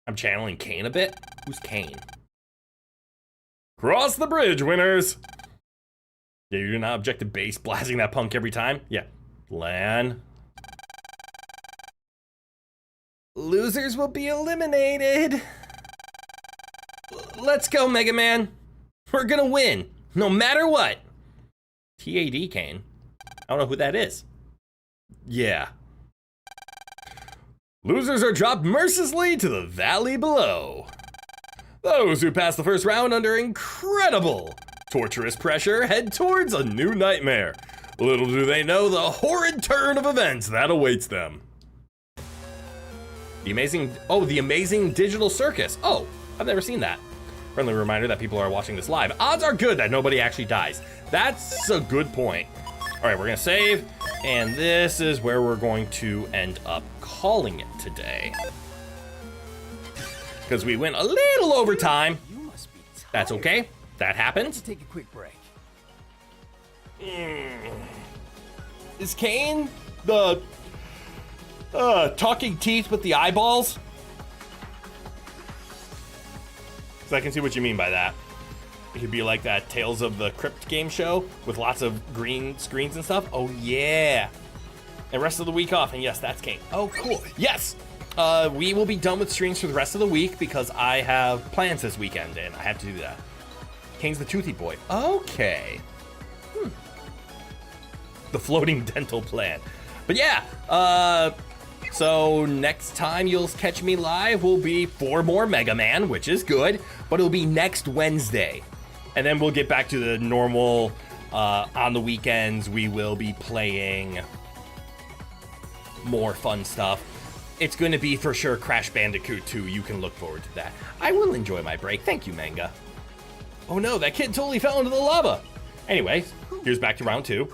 I'm channeling Kane a bit. Who's Kane? Cross the bridge, winners. Yeah, you do not object to base blasting that punk every time? Yeah. Land. Losers will be eliminated. Let's go, Mega Man. We're gonna win, no matter what. TAD Kane. I don't know who that is. Yeah. Losers are dropped mercilessly to the valley below. Those who pass the first round under incredible, torturous pressure head towards a new nightmare. Little do they know the horrid turn of events that awaits them. The amazing digital circus. Oh, I've never seen that. Friendly reminder that people are watching this live. Odds are good that nobody actually dies. That's a good point. All right, we're gonna save, and this is where we're going to end up calling it today. Because we went a little over time. That's okay, that happens. Take a quick break. Is Kane the talking teeth with the eyeballs? Because I can see what you mean by that. It could be like that Tales of the Crypt game show with lots of green screens and stuff. Oh yeah. And rest of the week off, and yes, that's Kane. Oh cool, yes. We will be done with streams for the rest of the week because I have plans this weekend and I have to do that. Kane's the toothy boy. Okay. The floating dental plan. But yeah, so next time you'll catch me live will be 4 more Mega Man, which is good, but it'll be next Wednesday. And then we'll get back to the normal, on the weekends we will be playing more fun stuff. It's going to be for sure Crash Bandicoot 2. You can look forward to that. I will enjoy my break. Thank you, Manga. Oh no, that kid totally fell into the lava. Anyway, here's back to round 2.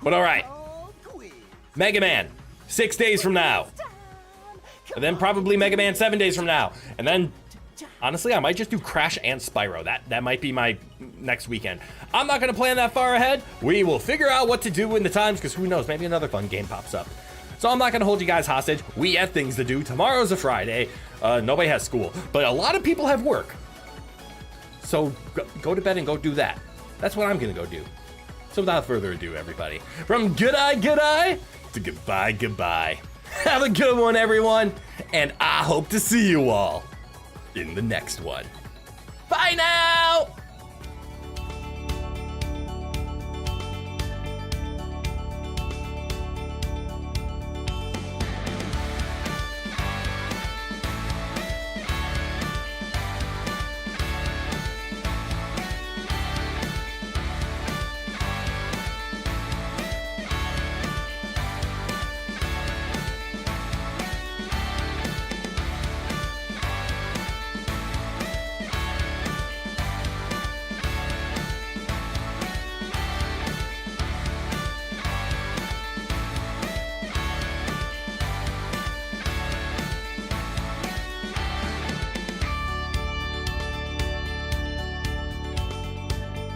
But all right, Mega Man, 6 days from now. And then probably Mega Man 7 days from now. And then, honestly, I might just do Crash and Spyro. That might be my next weekend. I'm not going to plan that far ahead. We will figure out what to do in the times, because who knows, maybe another fun game pops up. So I'm not going to hold you guys hostage. We have things to do. Tomorrow's a Friday. Nobody has school. But a lot of people have work. So go to bed and go do that. That's what I'm going to go do. So without further ado, everybody, from good eye to goodbye. Have a good one, everyone. And I hope to see you all in the next one. Bye now!